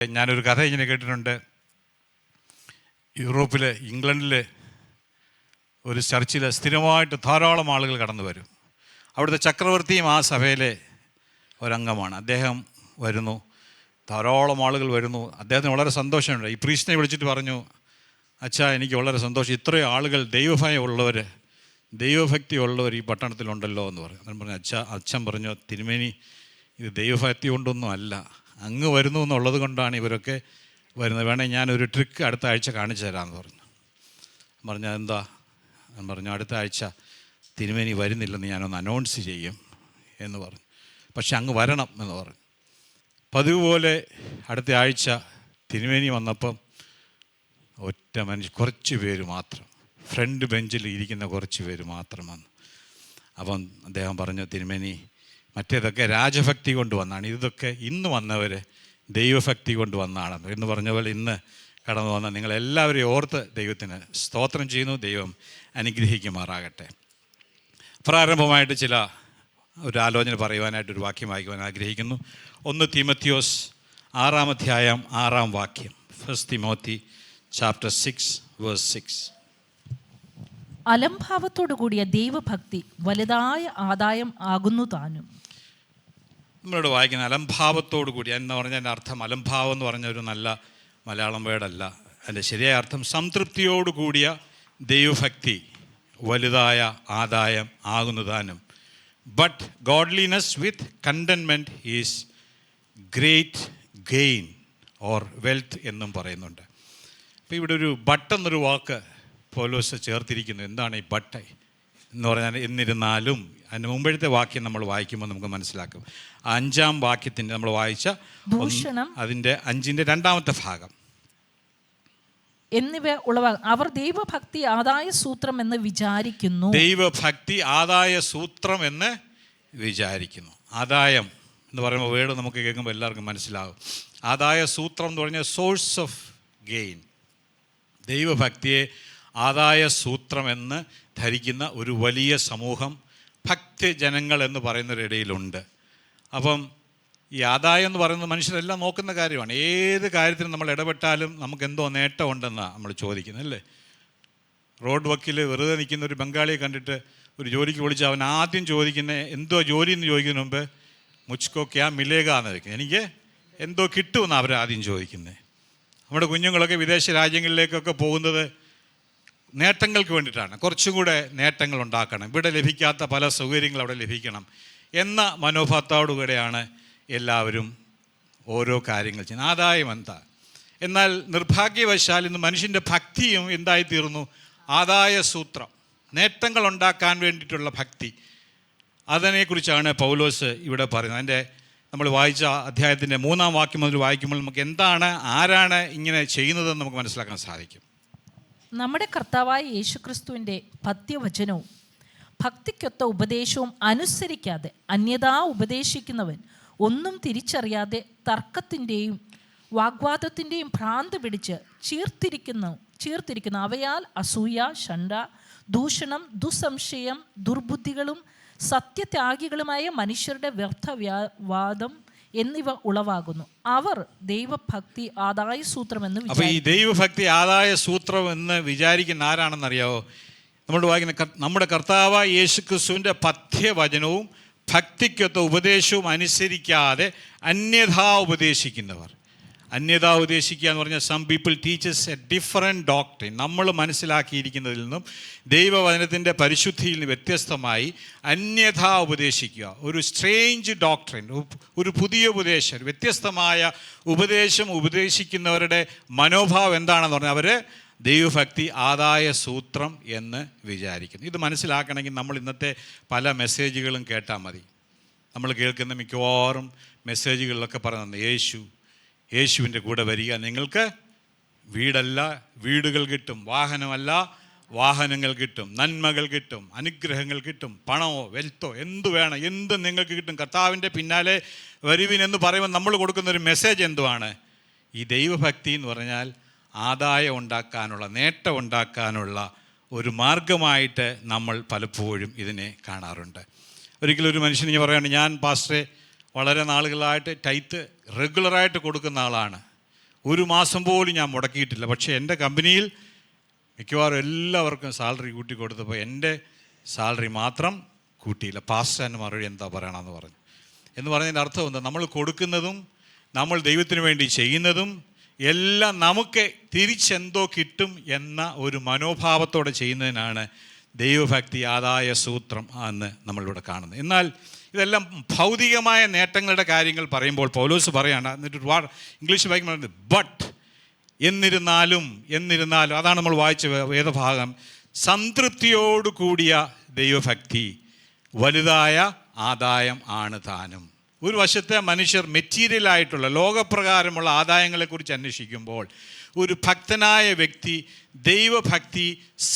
ഞാനൊരു കഥ ഇങ്ങനെ കേട്ടിട്ടുണ്ട്. യൂറോപ്പിൽ, ഇംഗ്ലണ്ടിൽ ഒരു ചർച്ചിൽ സ്ഥിരമായിട്ട് ധാരാളം ആളുകൾ കടന്നു വരും. അവിടുത്തെ ചക്രവർത്തിയും ആ സഭയിലെ ഒരംഗമാണ്. അദ്ദേഹം വരുന്നു, ധാരാളം ആളുകൾ വരുന്നു. അദ്ദേഹത്തിന് വളരെ സന്തോഷമുണ്ട്. ഈ പ്രീസ്റ്റിനെ വിളിച്ചിട്ട് പറഞ്ഞു, അച്ഛാ, എനിക്ക് വളരെ സന്തോഷം, ഇത്രയും ആളുകൾ ദൈവഭക്തി ഉള്ളവർ ഈ പട്ടണത്തിലുണ്ടല്ലോ എന്ന് പറഞ്ഞു. ഞാൻ പറഞ്ഞു, അച്ഛൻ പറഞ്ഞു, തിരുമേനി, ഇത് ദൈവഭക്തി കൊണ്ടൊന്നും അല്ല, അങ്ങ് വരുന്നു എന്നുള്ളത് കൊണ്ടാണ് ഇവരൊക്കെ വരുന്നത്. വേണമെങ്കിൽ ഞാനൊരു ട്രിക്ക് അടുത്ത ആഴ്ച കാണിച്ചു തരാമെന്ന് പറഞ്ഞു. പറഞ്ഞാൽ എന്താ? ഞാൻ പറഞ്ഞു, അടുത്ത ആഴ്ച തിരുമേനി വരുന്നില്ലെന്ന് ഞാനൊന്ന് അനൗൺസ് ചെയ്യും എന്ന് പറഞ്ഞു. പക്ഷെ അങ്ങ് വരണം എന്ന് പറഞ്ഞു. പതിവ് പോലെ അടുത്ത ആഴ്ച തിരുമേനി വന്നപ്പം ഒറ്റ കുറച്ച് പേര് മാത്രം, ഫ്രണ്ട് ബെഞ്ചിൽ ഇരിക്കുന്ന കുറച്ച് പേര് മാത്രം വന്നു. അപ്പം അദ്ദേഹം പറഞ്ഞു, തിരുമേനി, മറ്റേതൊക്കെ രാജഭക്തി കൊണ്ട് വന്നാണ്, ഇതൊക്കെ ഇന്ന് വന്നവർ ദൈവഭക്തി കൊണ്ട് വന്നാണ് എന്ന് പറഞ്ഞ പോലെ ഇന്ന് കടന്നു വന്ന നിങ്ങളെല്ലാവരെയും ഓർത്ത് ദൈവത്തിന് സ്തോത്രം ചെയ്യുന്നു. ദൈവം അനുഗ്രഹിക്കുമാറാകട്ടെ. പ്രാരംഭമായിട്ട് ഒരു ആലോചന പറയുവാനായിട്ടൊരു വാക്യം വായിക്കുവാൻ ആഗ്രഹിക്കുന്നു. 1 തീമോത്തിയോസ് 6-ാം അധ്യായം 6-ാം വാക്യം. 1 Timothy chapter 6 verse 6. അലംഭാവത്തോടു കൂടിയ ദൈവഭക്തി വലുതായ ആദായം ആകുന്നു താനും. നമ്മളോട് വായിക്കുന്ന അലംഭാവത്തോടു കൂടി എന്ന് പറഞ്ഞാൽ എൻ്റെ അർത്ഥം, അലംഭാവം എന്ന് പറഞ്ഞ ഒരു നല്ല മലയാളം വേർഡല്ല. അതിൻ്റെ ശരിയായ അർത്ഥം സംതൃപ്തിയോടു കൂടിയ ദൈവഭക്തി വലുതായ ആദായം ആകുന്നു താനും. But godliness with containment is great gain or wealth എന്നും പറയുന്നുണ്ട്. അപ്പോൾ ഇവിടെ ഒരു ബട്ട് എന്നൊരു വാക്ക് പൗലോസ് ചേർത്തിരിക്കുന്നു. എന്താണ് ഈ ബട്ട് എന്ന് പറഞ്ഞാൽ? എന്നിരുന്നാലും അതിന് മുമ്പഴത്തെ വാക്യം നമ്മൾ വായിക്കുമ്പോൾ നമുക്ക് മനസ്സിലാക്കും. 5-ാം വാക്യത്തിൻ്റെ നമ്മൾ വായിച്ച അതിൻ്റെ 5-ന്റെ 2-ാമത്തെ ഭാഗം. എന്നിവ അവർ ദൈവഭക്തി ആദായ സൂത്രം എന്ന് വിചാരിക്കുന്നു. ദൈവഭക്തി ആദായ സൂത്രം എന്ന് വിചാരിക്കുന്നു. ആദായം എന്ന് പറയുമ്പോൾ വേർഡ് നമുക്ക് കേൾക്കുമ്പോൾ എല്ലാവർക്കും മനസ്സിലാകും. ആദായ സൂത്രം എന്ന് പറഞ്ഞാൽ സോഴ്സ് ഓഫ് ഗെയിൻ. ദൈവഭക്തിയെ ആദായ സൂത്രം എന്ന് ധരിക്കുന്ന ഒരു വലിയ സമൂഹം ഭക്തജനങ്ങൾ എന്ന് പറയുന്നവരിടയിലുണ്ട്. അപ്പം ഈ ആദായം എന്ന് പറയുന്നത് മനുഷ്യരെല്ലാം നോക്കുന്ന കാര്യമാണ്. ഏത് കാര്യത്തിനും നമ്മൾ ഇടപെട്ടാലും നമുക്ക് എന്തോ നേട്ടമുണ്ടെന്നാണ് നമ്മൾ ചോദിക്കുന്നത്, അല്ലേ? റോഡ് വക്കിൽ വെറുതെ നിൽക്കുന്ന ഒരു ബംഗാളിയെ കണ്ടിട്ട് ഒരു ജോലിക്ക് വിളിച്ച് അവൻ ആദ്യം ചോദിക്കുന്നത് എന്തോ ജോലി എന്ന് ചോദിക്കുന്നതിന് മുമ്പ് മുച്ച്കോ ക്യാ മിലേഗ എന്ന് ചോദിക്കുന്നത്. എനിക്ക് എന്തോ കിട്ടുമെന്നാണ് അവരാദ്യം ചോദിക്കുന്നത്. നമ്മുടെ കുഞ്ഞുങ്ങളൊക്കെ വിദേശ രാജ്യങ്ങളിലേക്കൊക്കെ പോകുന്നത് നേട്ടങ്ങൾക്ക് വേണ്ടിയിട്ടാണ്. കുറച്ചും കൂടെ നേട്ടങ്ങൾ ഉണ്ടാക്കണം, ഇവിടെ ലഭിക്കാത്ത പല സൗകര്യങ്ങൾ അവിടെ ലഭിക്കണം എന്ന മനോഭാവത്തോടുകൂടെയാണ് എല്ലാവരും ഓരോ കാര്യങ്ങൾ ചെയ്യുന്നത്. ആദായം എന്താ? എന്നാൽ നിർഭാഗ്യവശാൽ ഇന്ന് മനുഷ്യൻ്റെ ഭക്തിയും എന്തായിത്തീർന്നു? ആദായ സൂത്രം, നേട്ടങ്ങൾ ഉണ്ടാക്കാൻ വേണ്ടിയിട്ടുള്ള ഭക്തി. അതിനെക്കുറിച്ചാണ് പൗലോസ് ഇവിടെ പറയുന്നത്. അതിൻ്റെ നമ്മൾ വായിച്ച അധ്യായത്തിൻ്റെ 3-ാം വാക്യം മുതൽ വായിക്കുമ്പോൾ നമുക്ക് ആരാണ് ഇങ്ങനെ ചെയ്യുന്നതെന്ന് നമുക്ക് മനസ്സിലാക്കാൻ സാധിക്കും. നമ്മുടെ കർത്താവായ യേശുക്രിസ്തുവിൻ്റെ പഥ്യവചനവും ഭക്തിക്കൊത്ത ഉപദേശവും അനുസരിക്കാതെ അന്യഥാ ഉപദേശിക്കുന്നവൻ ഒന്നും തിരിച്ചറിയാതെ തർക്കത്തിൻ്റെയും വാഗ്വാദത്തിൻ്റെയും ഭ്രാന്ത് പിടിച്ച് ചീർത്തിരിക്കുന്ന അവയാൽ അസൂയ, ഷണ്ട, ദൂഷണം, ദുസംശയം, ദുർബുദ്ധികളും സത്യത്യാഗികളുമായ മനുഷ്യരുടെ വ്യർത്ഥവാദം എന്നിവ ഉളവാകുന്നു. അവർ ദൈവഭക്തി ആദായ സൂത്രം എന്ന് അപ്പോൾ ഈ ദൈവഭക്തി ആദായ സൂത്രം എന്ന് വിചാരിക്കുന്ന ആരാണെന്നറിയാവോ? നമ്മൾ വായിക്കുന്ന നമ്മുടെ കർത്താവായ യേശുക്രിസ്തുവിൻ്റെ പഥ്യവചനവും ഭക്തിക്കൊത്ത ഉപദേശവും അനുസരിക്കാതെ അന്യഥാ ഉപദേശിക്കുന്നവർ. അന്യഥാ ഉപദേശിക്കുക എന്ന് പറഞ്ഞാൽ some people teaches a different doctrine. നമ്മൾ മനസ്സിലാക്കിയിരിക്കുന്നതിൽ നിന്നും ദൈവവചനത്തിൻ്റെ പരിശുദ്ധിയിൽ നിന്ന് വ്യത്യസ്തമായി അന്യഥാ ഉപദേശിക്കുക. ഒരു സ്ട്രേഞ്ച് ഡോക്ട്രിൻ, ഒരു പുതിയ ഉപദേശം, വ്യത്യസ്തമായ ഉപദേശം ഉപദേശിക്കുന്നവരുടെ മനോഭാവം എന്താണെന്ന് പറഞ്ഞാൽ അവർ ദൈവഭക്തി ആദായ സൂത്രം എന്ന് വിചാരിക്കുന്നു. ഇത് മനസ്സിലാക്കണമെങ്കിൽ നമ്മൾ ഇന്നത്തെ പല മെസ്സേജുകളും കേട്ടാൽ മതി. നമ്മൾ കേൾക്കുന്ന മിക്കവാറും മെസ്സേജുകളിലൊക്കെ പറയുന്നത് യേശുവിൻ്റെ കൂടെ വരിക, നിങ്ങൾക്ക് വീടല്ല വീടുകൾ കിട്ടും, വാഹനമല്ല വാഹനങ്ങൾ കിട്ടും, നന്മകൾ കിട്ടും, അനുഗ്രഹങ്ങൾ കിട്ടും, പണമോ വെൽത്തോ എന്ത് വേണം, എന്ത് നിങ്ങൾക്ക് കിട്ടും, കർത്താവിൻ്റെ പിന്നാലെ വരുവിനെന്ന് പറയുമ്പോൾ നമ്മൾ കൊടുക്കുന്നൊരു മെസ്സേജ് എന്തുവാണ്? ഈ ദൈവഭക്തി എന്ന് പറഞ്ഞാൽ ആദായം ഉണ്ടാക്കാനുള്ള, നേട്ടം ഉണ്ടാക്കാനുള്ള ഒരു മാർഗമായിട്ട് നമ്മൾ പലപ്പോഴും ഇതിനെ കാണാറുണ്ട്. ഒരിക്കലും ഒരു മനുഷ്യൻ ഇങ്ങനെ പറയുകയാണ്, ഞാൻ പാസ്റ്ററെ വളരെ നാളുകളായിട്ട് ടൈത്ത് റെഗുലറായിട്ട് കൊടുക്കുന്ന ആളാണ്, ഒരു മാസം പോലും ഞാൻ മുടക്കിയിട്ടില്ല. പക്ഷേ എൻ്റെ കമ്പനിയിൽ മിക്കവാറും എല്ലാവർക്കും സാലറി കൂട്ടി കൊടുത്തപ്പോൾ എൻ്റെ സാലറി മാത്രം കൂട്ടിയില്ല. പാസ്റ്ററിന് മറുപടി എന്താ പറയണമെന്ന് പറഞ്ഞു. എന്ന് പറഞ്ഞതിൻ്റെ അർത്ഥം എന്താ? നമ്മൾ കൊടുക്കുന്നതും നമ്മൾ ദൈവത്തിന് വേണ്ടി ചെയ്യുന്നതും എല്ലാം നമുക്ക് തിരിച്ചെന്തോ കിട്ടും എന്ന ഒരു മനോഭാവത്തോടെ ചെയ്യുന്നതിനാണ് ദൈവഭക്തി ആദായ സൂത്രം എന്ന് നമ്മളിവിടെ കാണുന്നത്. എന്നാൽ ഇതെല്ലാം ഭൗതികമായ നേട്ടങ്ങളുടെ കാര്യങ്ങൾ പറയുമ്പോൾ പൗലോസ് പറയാണ്, എന്നിട്ട് ഇംഗ്ലീഷ് വായിക്കുമ്പോൾ പറയുന്നത് ബട്ട്, എന്നിരുന്നാലും അതാണ് നമ്മൾ വായിച്ച വേദഭാഗം. സംതൃപ്തിയോടു കൂടിയ ദൈവഭക്തി വലുതായ ആദായം ആണ് താനും. ഒരു വശത്തെ മനുഷ്യർ മെറ്റീരിയലായിട്ടുള്ള ലോകപ്രകാരമുള്ള ആദായങ്ങളെക്കുറിച്ച് അന്വേഷിക്കുമ്പോൾ, ഒരു ഭക്തനായ വ്യക്തി ദൈവഭക്തി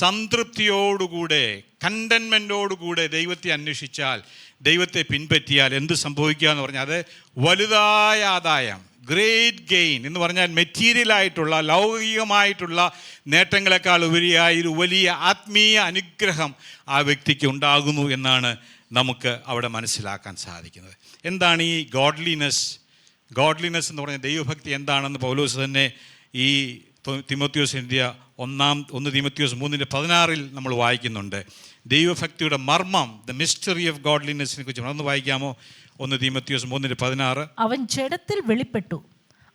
സംതൃപ്തിയോടുകൂടെ കണ്ടൻമെൻറ്റോടുകൂടെ ദൈവത്തെ അന്വേഷിച്ചാൽ, ദൈവത്തെ പിൻപറ്റിയാൽ എന്ത് സംഭവിക്കുക എന്ന് പറഞ്ഞാൽ അത് വലുതായ ആദായം, ഗ്രേറ്റ് ഗെയിൻ എന്ന് പറഞ്ഞാൽ മെറ്റീരിയലായിട്ടുള്ള ലൗകികമായിട്ടുള്ള നേട്ടങ്ങളെക്കാൾ ഉപരിയായി ഒരു വലിയ ആത്മീയ അനുഗ്രഹം ആ വ്യക്തിക്ക് ഉണ്ടാകുന്നു എന്നാണ് നമുക്ക് അവിടെ മനസ്സിലാക്കാൻ സാധിക്കുന്നത്. എന്താണ് ഈ ഗോഡ്ലിനെസ് എന്ന് പറഞ്ഞ ദൈവഭക്തി എന്താണെന്ന് പൗലോസ് തന്നെ ഈ തിമോത്തിയോസ് എഴുതിയ 1 തിമോത്തിയോസ് 3:16 നമ്മൾ വായിക്കുന്നുണ്ട്. ദൈവഭക്തിയുടെ മർമ്മം, ദ മിസ്റ്ററി ഓഫ് ഗോഡ്ലിനെസ്സിനെ കുറിച്ച് ഒന്ന് വായിക്കാമോ? 1 തിമോത്തിയോസ് 3:16. അവൻ ജഡത്തിൽ വെളിപ്പെട്ടു,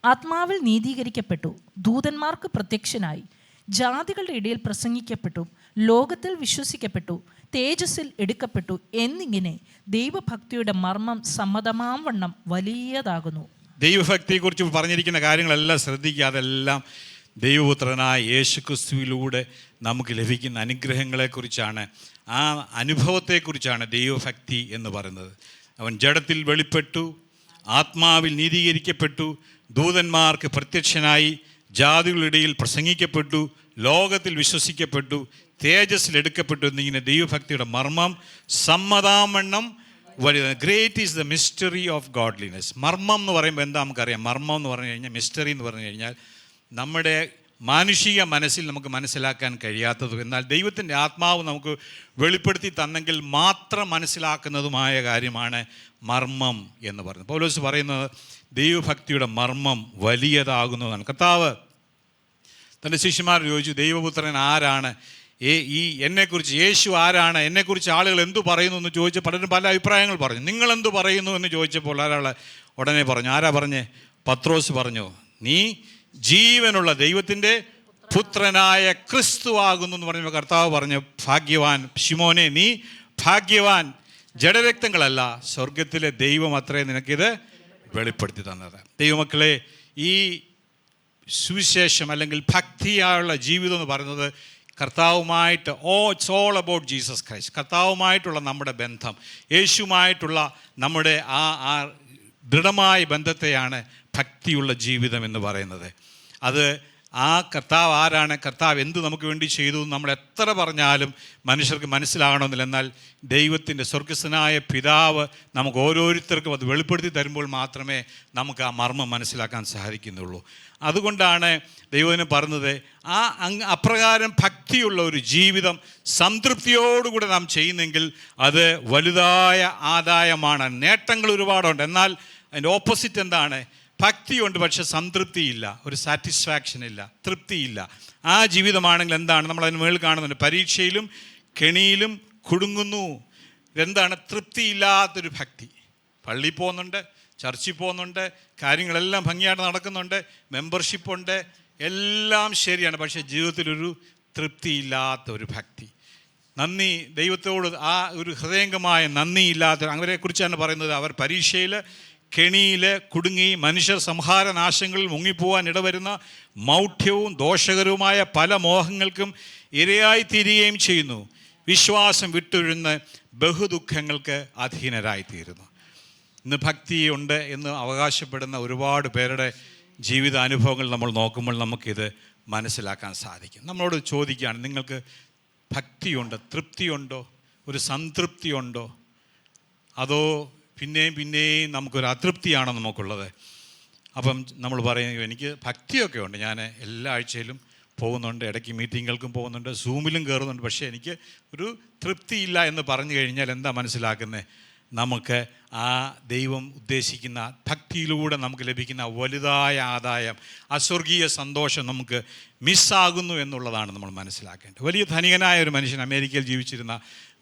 ആത്മാവിൽ നീതീകരിക്കപ്പെട്ടു, ദൂതന്മാർക്ക് പ്രത്യക്ഷനായി, ജാതികളുടെ ഇടയിൽ പ്രസംഗിക്കപ്പെട്ടു, ലോകത്തിൽ വിശ്വസിക്കപ്പെട്ടു, തേജസ്സിൽ എടുക്കപ്പെട്ടു എന്നിങ്ങനെ ദൈവഭക്തിയുടെ മർമ്മം സമ്മതമാം വണ്ണം വലിയതാകുന്നു. ദൈവഭക്തിയെക്കുറിച്ച് പറഞ്ഞിരിക്കുന്ന കാര്യങ്ങളെല്ലാം ശ്രദ്ധിക്കുക. അതെല്ലാം ദൈവപുത്രനായ യേശുക്രിസ്തുവിലൂടെ നമുക്ക് ലഭിക്കുന്ന അനുഗ്രഹങ്ങളെക്കുറിച്ചാണ്, ആ അനുഭവത്തെക്കുറിച്ചാണ് ദൈവഭക്തി എന്ന് പറയുന്നത്. അവൻ ജഡത്തിൽ വെളിപ്പെട്ടു, ആത്മാവിൽ നീതീകരിക്കപ്പെട്ടു, ദൂതന്മാർക്ക് പ്രത്യക്ഷനായി, ജാതികളുടെ പ്രസംഗിക്കപ്പെട്ടു, ലോകത്തിൽ വിശ്വസിക്കപ്പെട്ടു, തേജസ്സിൽ എടുക്കപ്പെട്ടു എന്നിങ്ങനെ ദൈവഭക്തിയുടെ മർമ്മം സമ്മതാവണ്ണം വലുത്. Great is the mystery of godliness. മർമ്മം എന്ന് പറയുമ്പോൾ എന്താ നമുക്കറിയാം? മർമ്മം എന്ന് പറഞ്ഞു കഴിഞ്ഞാൽ, മിസ്റ്ററി എന്ന് പറഞ്ഞു കഴിഞ്ഞാൽ നമ്മുടെ മാനുഷിക മനസ്സിൽ നമുക്ക് മനസ്സിലാക്കാൻ കഴിയാത്തതും എന്നാൽ ദൈവത്തിൻ്റെ ആത്മാവ് നമുക്ക് വെളിപ്പെടുത്തി തന്നെങ്കിൽ മാത്രം മനസ്സിലാക്കുന്നതുമായ കാര്യമാണ് മർമ്മം എന്ന് പറയുന്നത്. പൗലോസ് പറയുന്നത് ദൈവഭക്തിയുടെ മർമ്മം വലിയതാകുന്നതാണ്. കർത്താവ് തൻ്റെ ശിഷ്യന്മാരോട് ചോദിച്ചു, ദൈവപുത്രൻ ആരാണ്? ഈ എന്നെക്കുറിച്ച് യേശു ആരാണ്? എന്നെക്കുറിച്ച് ആളുകൾ എന്തു പറയുന്നു എന്ന് ചോദിച്ച് പലരും പല അഭിപ്രായങ്ങൾ പറഞ്ഞു. നിങ്ങളെന്തു പറയുന്നു എന്ന് ചോദിച്ചപ്പോൾ ഒരാൾ ഉടനെ പറഞ്ഞു. ആരാ പറഞ്ഞേ? പത്രോസ് പറഞ്ഞു, നീ ജീവനുള്ള ദൈവത്തിൻ്റെ പുത്രനായ ക്രിസ്തു ആകുന്നു എന്ന് പറഞ്ഞപ്പോൾ കർത്താവ് പറഞ്ഞു, ഭാഗ്യവാൻ ശിമോനെ, നീ ഭാഗ്യവാൻ, ജഡരക്തങ്ങളല്ല സ്വർഗത്തിലെ ദൈവം അത്രേ നിനക്കിത് വെളിപ്പെടുത്തി തന്നത്. ദൈവമക്കളെ, ഈ സുവിശേഷം അല്ലെങ്കിൽ ഭക്തിയായുള്ള ജീവിതം എന്ന് പറയുന്നത് കർത്താവുമായിട്ട് it's all about Jesus Christ. കർത്താവുമായിട്ടുള്ള നമ്മുടെ ബന്ധം, യേശുവുമായിട്ടുള്ള നമ്മുടെ ആ ദൃഢമായ ബന്ധത്തെയാണ് ഭക്തിയുള്ള ജീവിതം എന്ന് പറയുന്നത്. അത് ആ കർത്താവ് ആരാണ്, കർത്താവ് എന്ത് നമുക്ക് വേണ്ടി ചെയ്തു നമ്മൾ എത്ര പറഞ്ഞാലും മനുഷ്യർക്ക് മനസ്സിലാകണമെന്നില്ല. എന്നാൽ ദൈവത്തിൻ്റെ സ്വർഗസ്ഥനായ പിതാവ് നമുക്ക് ഓരോരുത്തർക്കും അത് വെളിപ്പെടുത്തി തരുമ്പോൾ മാത്രമേ നമുക്ക് ആ മർമ്മം മനസ്സിലാക്കാൻ സാധിക്കുന്നുള്ളൂ. അതുകൊണ്ടാണ് ദൈവത്തിന് പറഞ്ഞത്, അപ്രകാരം ഭക്തിയുള്ള ഒരു ജീവിതം സംതൃപ്തിയോടുകൂടെ നാം ചെയ്യുന്നെങ്കിൽ അത് വലുതായ ആദായമാണ്. നേട്ടങ്ങൾ ഒരുപാടുണ്ട്, എന്നാൽ അതിൻ്റെ ഓപ്പോസിറ്റ് എന്താണ്? ഭക്തിയുണ്ട് പക്ഷെ സംതൃപ്തിയില്ല, ഒരു സാറ്റിസ്ഫാക്ഷൻ ഇല്ല, തൃപ്തിയില്ല. ആ ജീവിതമാണെങ്കിൽ എന്താണ്? നമ്മളതിന് മുകളിൽ കാണുന്നുണ്ട്, പരീക്ഷയിലും കെണിയിലും കുടുങ്ങുന്നു. എന്താണ്? തൃപ്തിയില്ലാത്തൊരു ഭക്തി. പള്ളിയിൽ പോകുന്നുണ്ട്, ചർച്ചിൽ പോകുന്നുണ്ട്, കാര്യങ്ങളെല്ലാം ഭംഗിയായിട്ട് നടക്കുന്നുണ്ട്, മെമ്പർഷിപ്പുണ്ട്, എല്ലാം ശരിയാണ്, പക്ഷേ ജീവിതത്തിലൊരു തൃപ്തിയില്ലാത്ത ഒരു ഭക്തി. നന്ദി, ദൈവത്തോട് ആ ഒരു ഹൃദയംഗമായ നന്ദിയില്ലാത്ത അവരെക്കുറിച്ചാണ് പറയുന്നത്. അവർ പരീക്ഷയിൽ കെണിയിൽ കുടുങ്ങി മനുഷ്യർ സംഹാരനാശങ്ങളിൽ മുങ്ങിപ്പോവാൻ ഇടവരുന്ന മൗഢ്യവും ദോഷകരവുമായ പല മോഹങ്ങൾക്കും ഇരയായിത്തീരുകയും ചെയ്യുന്നു. വിശ്വാസം വിട്ടൊഴിഞ്ഞ് ബഹുദുഃഖങ്ങൾക്ക് അധീനരായിത്തീരുന്നു. ഇന്ന് ഭക്തിയുണ്ട് എന്ന് അവകാശപ്പെടുന്ന ഒരുപാട് പേരുടെ ജീവിതാനുഭവങ്ങൾ നമ്മൾ നോക്കുമ്പോൾ നമുക്കിത് മനസ്സിലാക്കാൻ സാധിക്കും. നമ്മളോട് ചോദിക്കുകയാണ്, നിങ്ങൾക്ക് ഭക്തിയുണ്ടോ, തൃപ്തിയുണ്ടോ, ഒരു സംതൃപ്തിയുണ്ടോ, അതോ പിന്നെയും നമുക്കൊരു അതൃപ്തിയാണോ നമുക്കുള്ളത്? അപ്പം നമ്മൾ പറയും, എനിക്ക് ഭക്തിയൊക്കെ ഉണ്ട്, ഞാൻ എല്ലാ ആഴ്ചയിലും പോകുന്നുണ്ട്, ഇടയ്ക്ക് മീറ്റിങ്ങുകൾക്കും പോകുന്നുണ്ട്, സൂമിലും കയറുന്നുണ്ട്, പക്ഷേ എനിക്ക് ഒരു തൃപ്തിയില്ല എന്ന് പറഞ്ഞു കഴിഞ്ഞാൽ എന്താ മനസ്സിലാക്കുന്നത്? നമുക്ക് ആ ദൈവം ഉദ്ദേശിക്കുന്ന ഭക്തിയിലൂടെ നമുക്ക് ലഭിക്കുന്ന വലുതായ ആദായം, അസ്വർഗീയ സന്തോഷം നമുക്ക് മിസ്സാകുന്നു എന്നുള്ളതാണ് നമ്മൾ മനസ്സിലാക്കേണ്ടത്. വലിയ ധനികനായ ഒരു മനുഷ്യൻ, അമേരിക്കയിൽ ജീവിച്ചിരുന്ന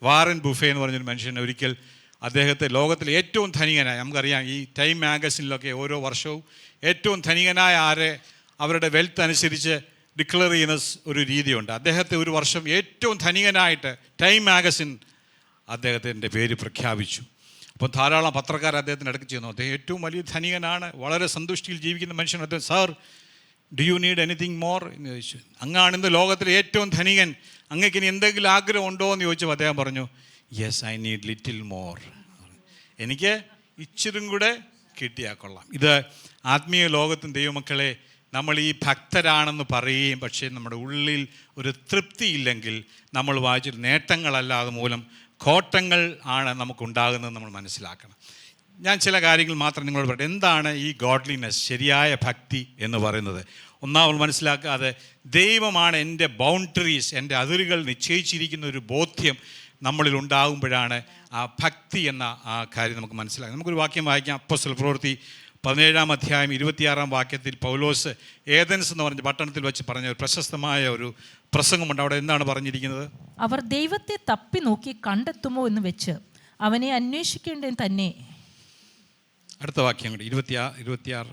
വാറൻ ബുഫേ എന്ന് പറഞ്ഞൊരു മനുഷ്യൻ ഒരിക്കൽ അദ്ദേഹത്തെ ലോകത്തിലെ ഏറ്റവും ധനികനായ, നമുക്കറിയാം ഈ ടൈം മാഗസിനിലൊക്കെ ഓരോ വർഷവും ഏറ്റവും ധനികനായ ആരെ അവരുടെ വെൽത്ത് അനുസരിച്ച് ഡിക്ലെയർ ചെയ്യുന്ന ഒരു രീതിയുണ്ട്. അദ്ദേഹത്തെ ഒരു വർഷം ഏറ്റവും ധനികനായിട്ട് ടൈം മാഗസിൻ അദ്ദേഹത്തിൻ്റെ പേര് പ്രഖ്യാപിച്ചു. അപ്പോൾ ധാരാളം പത്രക്കാർ അദ്ദേഹത്തിന് അടുക്ക് ചെയ്യുന്നു. അദ്ദേഹം ഏറ്റവും വലിയ ധനികനാണ്, വളരെ സന്തുഷ്ടിയിൽ ജീവിക്കുന്ന മനുഷ്യൻ. അദ്ദേഹം, sir do you need anything more എന്ന് ചോദിച്ചു. അങ്ങാണിന്ന് ലോകത്തിലെ ഏറ്റവും ധനികൻ, അങ്ങേക്ക് ഇനി എന്തെങ്കിലും ആഗ്രഹം ഉണ്ടോ എന്ന് ചോദിച്ചപ്പോൾ അദ്ദേഹം പറഞ്ഞു, yes I need little more, എനിക്ക് ഇച്ചിരും കൂടെ കിട്ടിയാൽ കൊള്ളാം. ഇത് ആത്മീയ ലോകത്തും ദൈവമക്കളെ, നമ്മൾ ഈ ഭക്തരാണെന്ന് പറയുകയും പക്ഷേ നമ്മുടെ ഉള്ളിൽ ഒരു തൃപ്തിയില്ലെങ്കിൽ നമ്മൾ വായിച്ചിട്ട് നേട്ടങ്ങളല്ലാതെ മൂലം കോട്ടങ്ങൾ ആണ് നമുക്കുണ്ടാകുന്നത് നമ്മൾ മനസ്സിലാക്കണം. ഞാൻ ചില കാര്യങ്ങൾ മാത്രം നിങ്ങളോട് പറയട്ടെ. എന്താണ് ഈ ഗോഡ്ലിനെസ്, ശരിയായ ഭക്തി എന്ന് പറയുന്നത്? ഒന്നാമത് മനസ്സിലാക്കാതെ ദൈവമാണ് എൻ്റെ ബൗണ്ടറീസ്, എൻ്റെ അതിരുകൾ നിശ്ചയിച്ചിരിക്കുന്ന ഒരു ബോധ്യം നമ്മളിൽ ഉണ്ടാകുമ്പോഴാണ് ആ ഭക്തി എന്ന ആ കാര്യം നമുക്ക് മനസ്സിലാക്കാം. നമുക്കൊരു വാക്യം വായിക്കാം. അപ്പോസ്തല പ്രവൃത്തി 17-ാം അധ്യായം 26-ാം വാക്യത്തിൽ പൗലോസ് ഏഥൻസ് എന്ന് പറഞ്ഞ പട്ടണത്തിൽ വെച്ച് പറഞ്ഞ ഒരു പ്രശസ്തമായ ഒരു പ്രസംഗമുണ്ട്. അവിടെ എന്താണ് പറഞ്ഞിരിക്കുന്നത്? അവർ ദൈവത്തെ തപ്പി നോക്കി കണ്ടെത്തുമോ എന്ന് വെച്ച് അവനെ അന്വേഷിക്കേണ്ടത് തന്നെ. അടുത്ത വാക്യം കൂടി 26.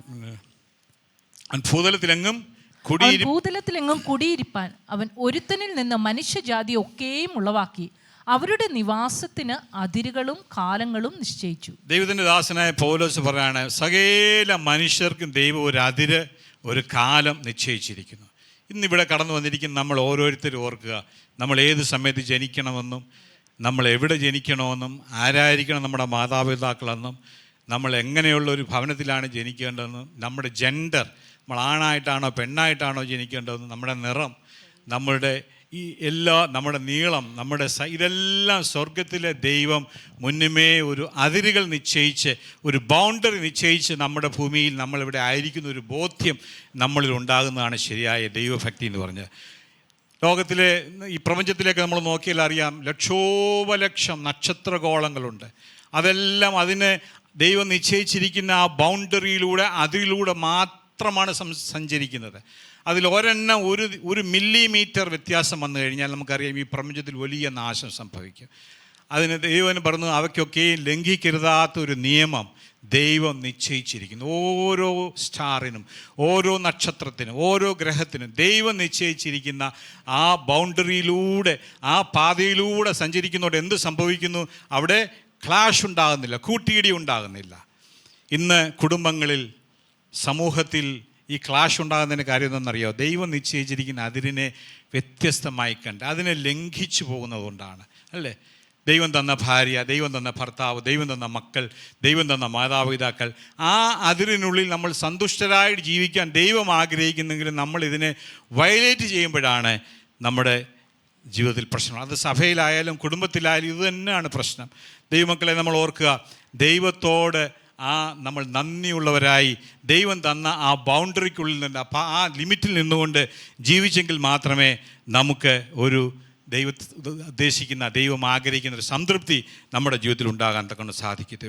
ഭൂതലത്തിലെങ്ങും കുടിയിരിപ്പാൻ അവൻ ഒരുത്തനിൽ നിന്ന് മനുഷ്യജാതി ഒക്കെയും ഉളവാക്കി അവരുടെ നിവാസത്തിന് അതിരുകളും കാലങ്ങളും നിശ്ചയിച്ചു. ദൈവത്തിൻ്റെ ദാസനായ പൗലോസ് പറയാണ്, സകല മനുഷ്യർക്കും ദൈവം ഒരു അതിര്, ഒരു കാലം നിശ്ചയിച്ചിരിക്കുന്നു. ഇന്നിവിടെ കടന്നു വന്നിരിക്കുന്ന നമ്മൾ ഓരോരുത്തരും ഓർക്കുക, നമ്മൾ ഏത് സമയത്ത് ജനിക്കണമെന്നും നമ്മൾ എവിടെ ജനിക്കണമെന്നും ആരായിരിക്കണം നമ്മുടെ മാതാപിതാക്കളെന്നും നമ്മൾ എങ്ങനെയുള്ള ഒരു ഭവനത്തിലാണ് ജനിക്കേണ്ടതെന്നും നമ്മുടെ ജെൻഡർ, നമ്മൾ ആണായിട്ടാണോ പെണ്ണായിട്ടാണോ ജനിക്കേണ്ടതെന്നും നമ്മുടെ നിറം, നമ്മളുടെ ഈ നമ്മുടെ നീളം, നമ്മുടെ ഇതെല്ലാം സ്വർഗത്തിലെ ദൈവം മുന്നമേ ഒരു അതിരുകൾ നിശ്ചയിച്ച്, ഒരു ബൗണ്ടറി നിശ്ചയിച്ച് നമ്മുടെ ഭൂമിയിൽ നമ്മളിവിടെ ആയിരിക്കുന്ന ഒരു ബോധ്യം നമ്മളിൽ ഉണ്ടാകുന്നതാണ് ശരിയായ ദൈവഭക്തി എന്ന് പറഞ്ഞത്. ലോകത്തിലെ ഈ പ്രപഞ്ചത്തിലേക്ക് നമ്മൾ നോക്കിയാൽ അറിയാം, ലക്ഷോപലക്ഷം നക്ഷത്രഗോളങ്ങളുണ്ട്. അതെല്ലാം അതിന് ദൈവം നിശ്ചയിച്ചിരിക്കുന്ന ആ ബൗണ്ടറിയിലൂടെ, അതിലൂടെ മാത്രമാണ് സഞ്ചരിക്കുന്നത്. അതിൽ ഒരെണ്ണം ഒരു മില്ലിമീറ്റർ വ്യത്യാസം വന്നു കഴിഞ്ഞാൽ നമുക്കറിയാം ഈ പ്രപഞ്ചത്തിൽ വലിയ നാശം സംഭവിക്കും. അതിന് ദൈവം പറഞ്ഞു, അവയ്ക്കൊക്കെ ലംഘിക്കരുതാത്തൊരു നിയമം ദൈവം നിശ്ചയിച്ചിരിക്കുന്നു. ഓരോ സ്റ്റാറിനും, ഓരോ നക്ഷത്രത്തിനും, ഓരോ ഗ്രഹത്തിനും ദൈവം നിശ്ചയിച്ചിരിക്കുന്ന ആ ബൗണ്ടറിയിലൂടെ, ആ പാതയിലൂടെ സഞ്ചരിക്കുന്നതോടെ എന്ത് സംഭവിക്കുന്നു? അവിടെ ക്ലാഷ് ഉണ്ടാകുന്നില്ല, കൂട്ടിയിടി ഉണ്ടാകുന്നില്ല. ഇന്ന് കുടുംബങ്ങളിൽ, സമൂഹത്തിൽ ഈ ക്ലാഷ് ഉണ്ടാകുന്നതിന് കാര്യം എന്തെന്നറിയോ? ദൈവം നിശ്ചയിച്ചിരിക്കുന്ന അതിരിനെ വ്യത്യസ്തമായി കണ്ട് അതിനെ ലംഘിച്ചു പോകുന്നതുകൊണ്ടാണ്, അല്ലേ? ദൈവം തന്ന ഭാര്യ, ദൈവം തന്ന ഭർത്താവ്, ദൈവം തന്ന മക്കൾ, ദൈവം തന്ന മാതാപിതാക്കൾ, ആ അതിരിനുള്ളിൽ നമ്മൾ സന്തുഷ്ടരായിട്ട് ജീവിക്കാൻ ദൈവം ആഗ്രഹിക്കുന്നെങ്കിലും നമ്മൾ ഇതിനെ വയലേറ്റ് ചെയ്യുമ്പോഴാണ് നമ്മുടെ ജീവിതത്തിൽ പ്രശ്നം. അത് സഭയിലായാലും കുടുംബത്തിലായാലും ഇത് തന്നെയാണ് പ്രശ്നം. ദൈവമക്കളെ, നമ്മൾ ഓർക്കുക, ദൈവത്തോട് നമ്മൾ നന്ദിയുള്ളവരായി ദൈവം തന്ന ആ ബൗണ്ടറിക്കുള്ളിൽ നിന്ന്, ആ ലിമിറ്റിൽ നിന്നുകൊണ്ട് ജീവിച്ചെങ്കിൽ മാത്രമേ നമുക്ക് ഒരു ഉദ്ദേശിക്കുന്ന, ദൈവം ആഗ്രഹിക്കുന്ന ഒരു സംതൃപ്തി നമ്മുടെ ജീവിതത്തിൽ ഉണ്ടാകാൻ തക്കൊണ്ട് സാധിക്കത്തേ.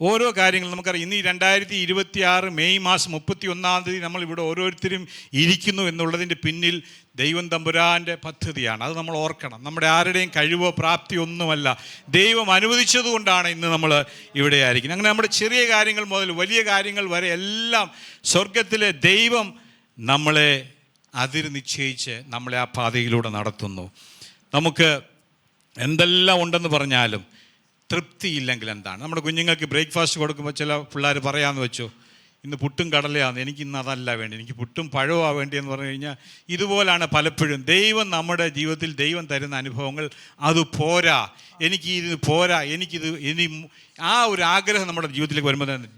ഓരോ കാര്യങ്ങളും നമുക്കറിയാം. ഇന്ന് 2026 മെയ് മാസം 31-ാം തീയതി നമ്മൾ ഇവിടെ ഓരോരുത്തരും ഇരിക്കുന്നു എന്നുള്ളതിൻ്റെ പിന്നിൽ ദൈവം തമ്പുരാൻ്റെ പദ്ധതിയാണ്. അത് നമ്മൾ ഓർക്കണം. നമ്മുടെ ആരുടെയും കഴിവോ പ്രാപ്തിയോ ഒന്നുമല്ല, ദൈവം അനുവദിച്ചതുകൊണ്ടാണ് ഇന്ന് നമ്മൾ ഇവിടെ ആയിരിക്കുന്നത്. അങ്ങനെ നമ്മുടെ ചെറിയ കാര്യങ്ങൾ മുതൽ വലിയ കാര്യങ്ങൾ വരെ എല്ലാം സ്വർഗത്തിലെ ദൈവം നമ്മളെ അതിര് നിശ്ചയിച്ച് നമ്മളെ ആ പാതയിലൂടെ നടത്തുന്നു. നമുക്ക് എന്തെല്ലാം ഉണ്ടെന്ന് പറഞ്ഞാലും തൃപ്തിയില്ലെങ്കിൽ എന്താണ്? നമ്മുടെ കുഞ്ഞുങ്ങൾക്ക് ബ്രേക്ക്ഫാസ്റ്റ് കൊടുക്കുമ്പോൾ ചില പിള്ളേർ പറയാമെന്ന് വെച്ചോ, ഇന്ന് പുട്ടും കടലയാണ്, എനിക്കിന്ന് അതല്ല വേണ്ടി, എനിക്ക് പുട്ടും പഴവുമാണ് വേണ്ടി എന്ന് പറഞ്ഞു കഴിഞ്ഞാൽ ഇതുപോലാണ് പലപ്പോഴും ദൈവം നമ്മുടെ ജീവിതത്തിൽ ദൈവം തരുന്ന അനുഭവങ്ങൾ. അത് പോരാ, ഇത് പോരാ, ഇനി ആ ഒരു ആഗ്രഹം നമ്മുടെ ജീവിതത്തിലേക്ക് വരുമ്പോൾ തന്നെ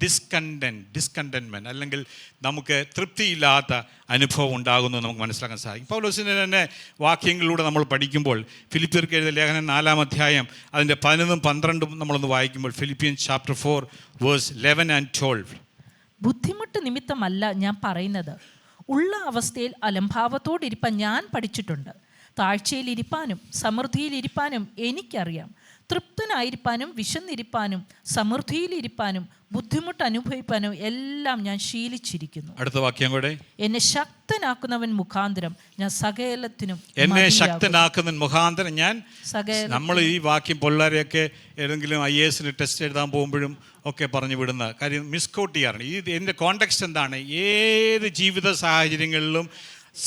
ഡിസ്കണ്ടൻമെൻറ്റ് അല്ലെങ്കിൽ നമുക്ക് തൃപ്തിയില്ലാത്ത അനുഭവം ഉണ്ടാകുന്നു നമുക്ക് മനസ്സിലാക്കാൻ സാധിക്കും. പൗലോസിൻ്റെ തന്നെ വാക്യങ്ങളിലൂടെ നമ്മൾ പഠിക്കുമ്പോൾ, ഫിലിപ്പിയർക്ക് എഴുതിയ ലേഖനം 4-ാം അധ്യായം അതിൻ്റെ 11ഉം 12ഉം നമ്മളൊന്ന് വായിക്കുമ്പോൾ, ഫിലിപ്പിയൻസ് ചാപ്റ്റർ 4 വേഴ്സ് 11 and 12. ബുദ്ധിമുട്ട് നിമിത്തമല്ല ഞാൻ പറയുന്നത്, ഉള്ള അവസ്ഥയിൽ അലംഭാവത്തോടിരിപ്പാൻ ഞാൻ പഠിച്ചിട്ടുണ്ട്. താഴ്ചയിലിരിപ്പാനും സമൃദ്ധിയിലിരിപ്പാനും എനിക്കറിയാം. തൃപ്തനായിരിക്കാനും വിശന്നിരിപ്പാനും സമൃദ്ധിയിലിരിപ്പാനും ബുദ്ധിമുട്ട് അനുഭവിപ്പാനും എല്ലാം ഞാൻ ശീലിച്ചിരിക്കുന്നു. അടുത്ത വാക്യം കൂടെ. എന്നെ ശക്തനാക്കുന്നവൻ മുഖാന്തരം ഞാൻ സകലത്തിനും എന്നെ ശക്തനാക്കുന്നവൻ മുഖാന്തരം ഞാൻ നമ്മൾ ഈ വാക്യം പിള്ളേരെയൊക്കെ ഏതെങ്കിലും IAS ടെസ്റ്റ് എഴുതാൻ പോകുമ്പോഴും ഒക്കെ പറഞ്ഞു വിടുന്ന കാര്യം മിസ്കോട്ട് ചെയ്യാറുണ്ട്. ഇതിൻ്റെ കോണ്ടെക്സ്റ്റ് എന്താണ്? ഏത് ജീവിത സാഹചര്യങ്ങളിലും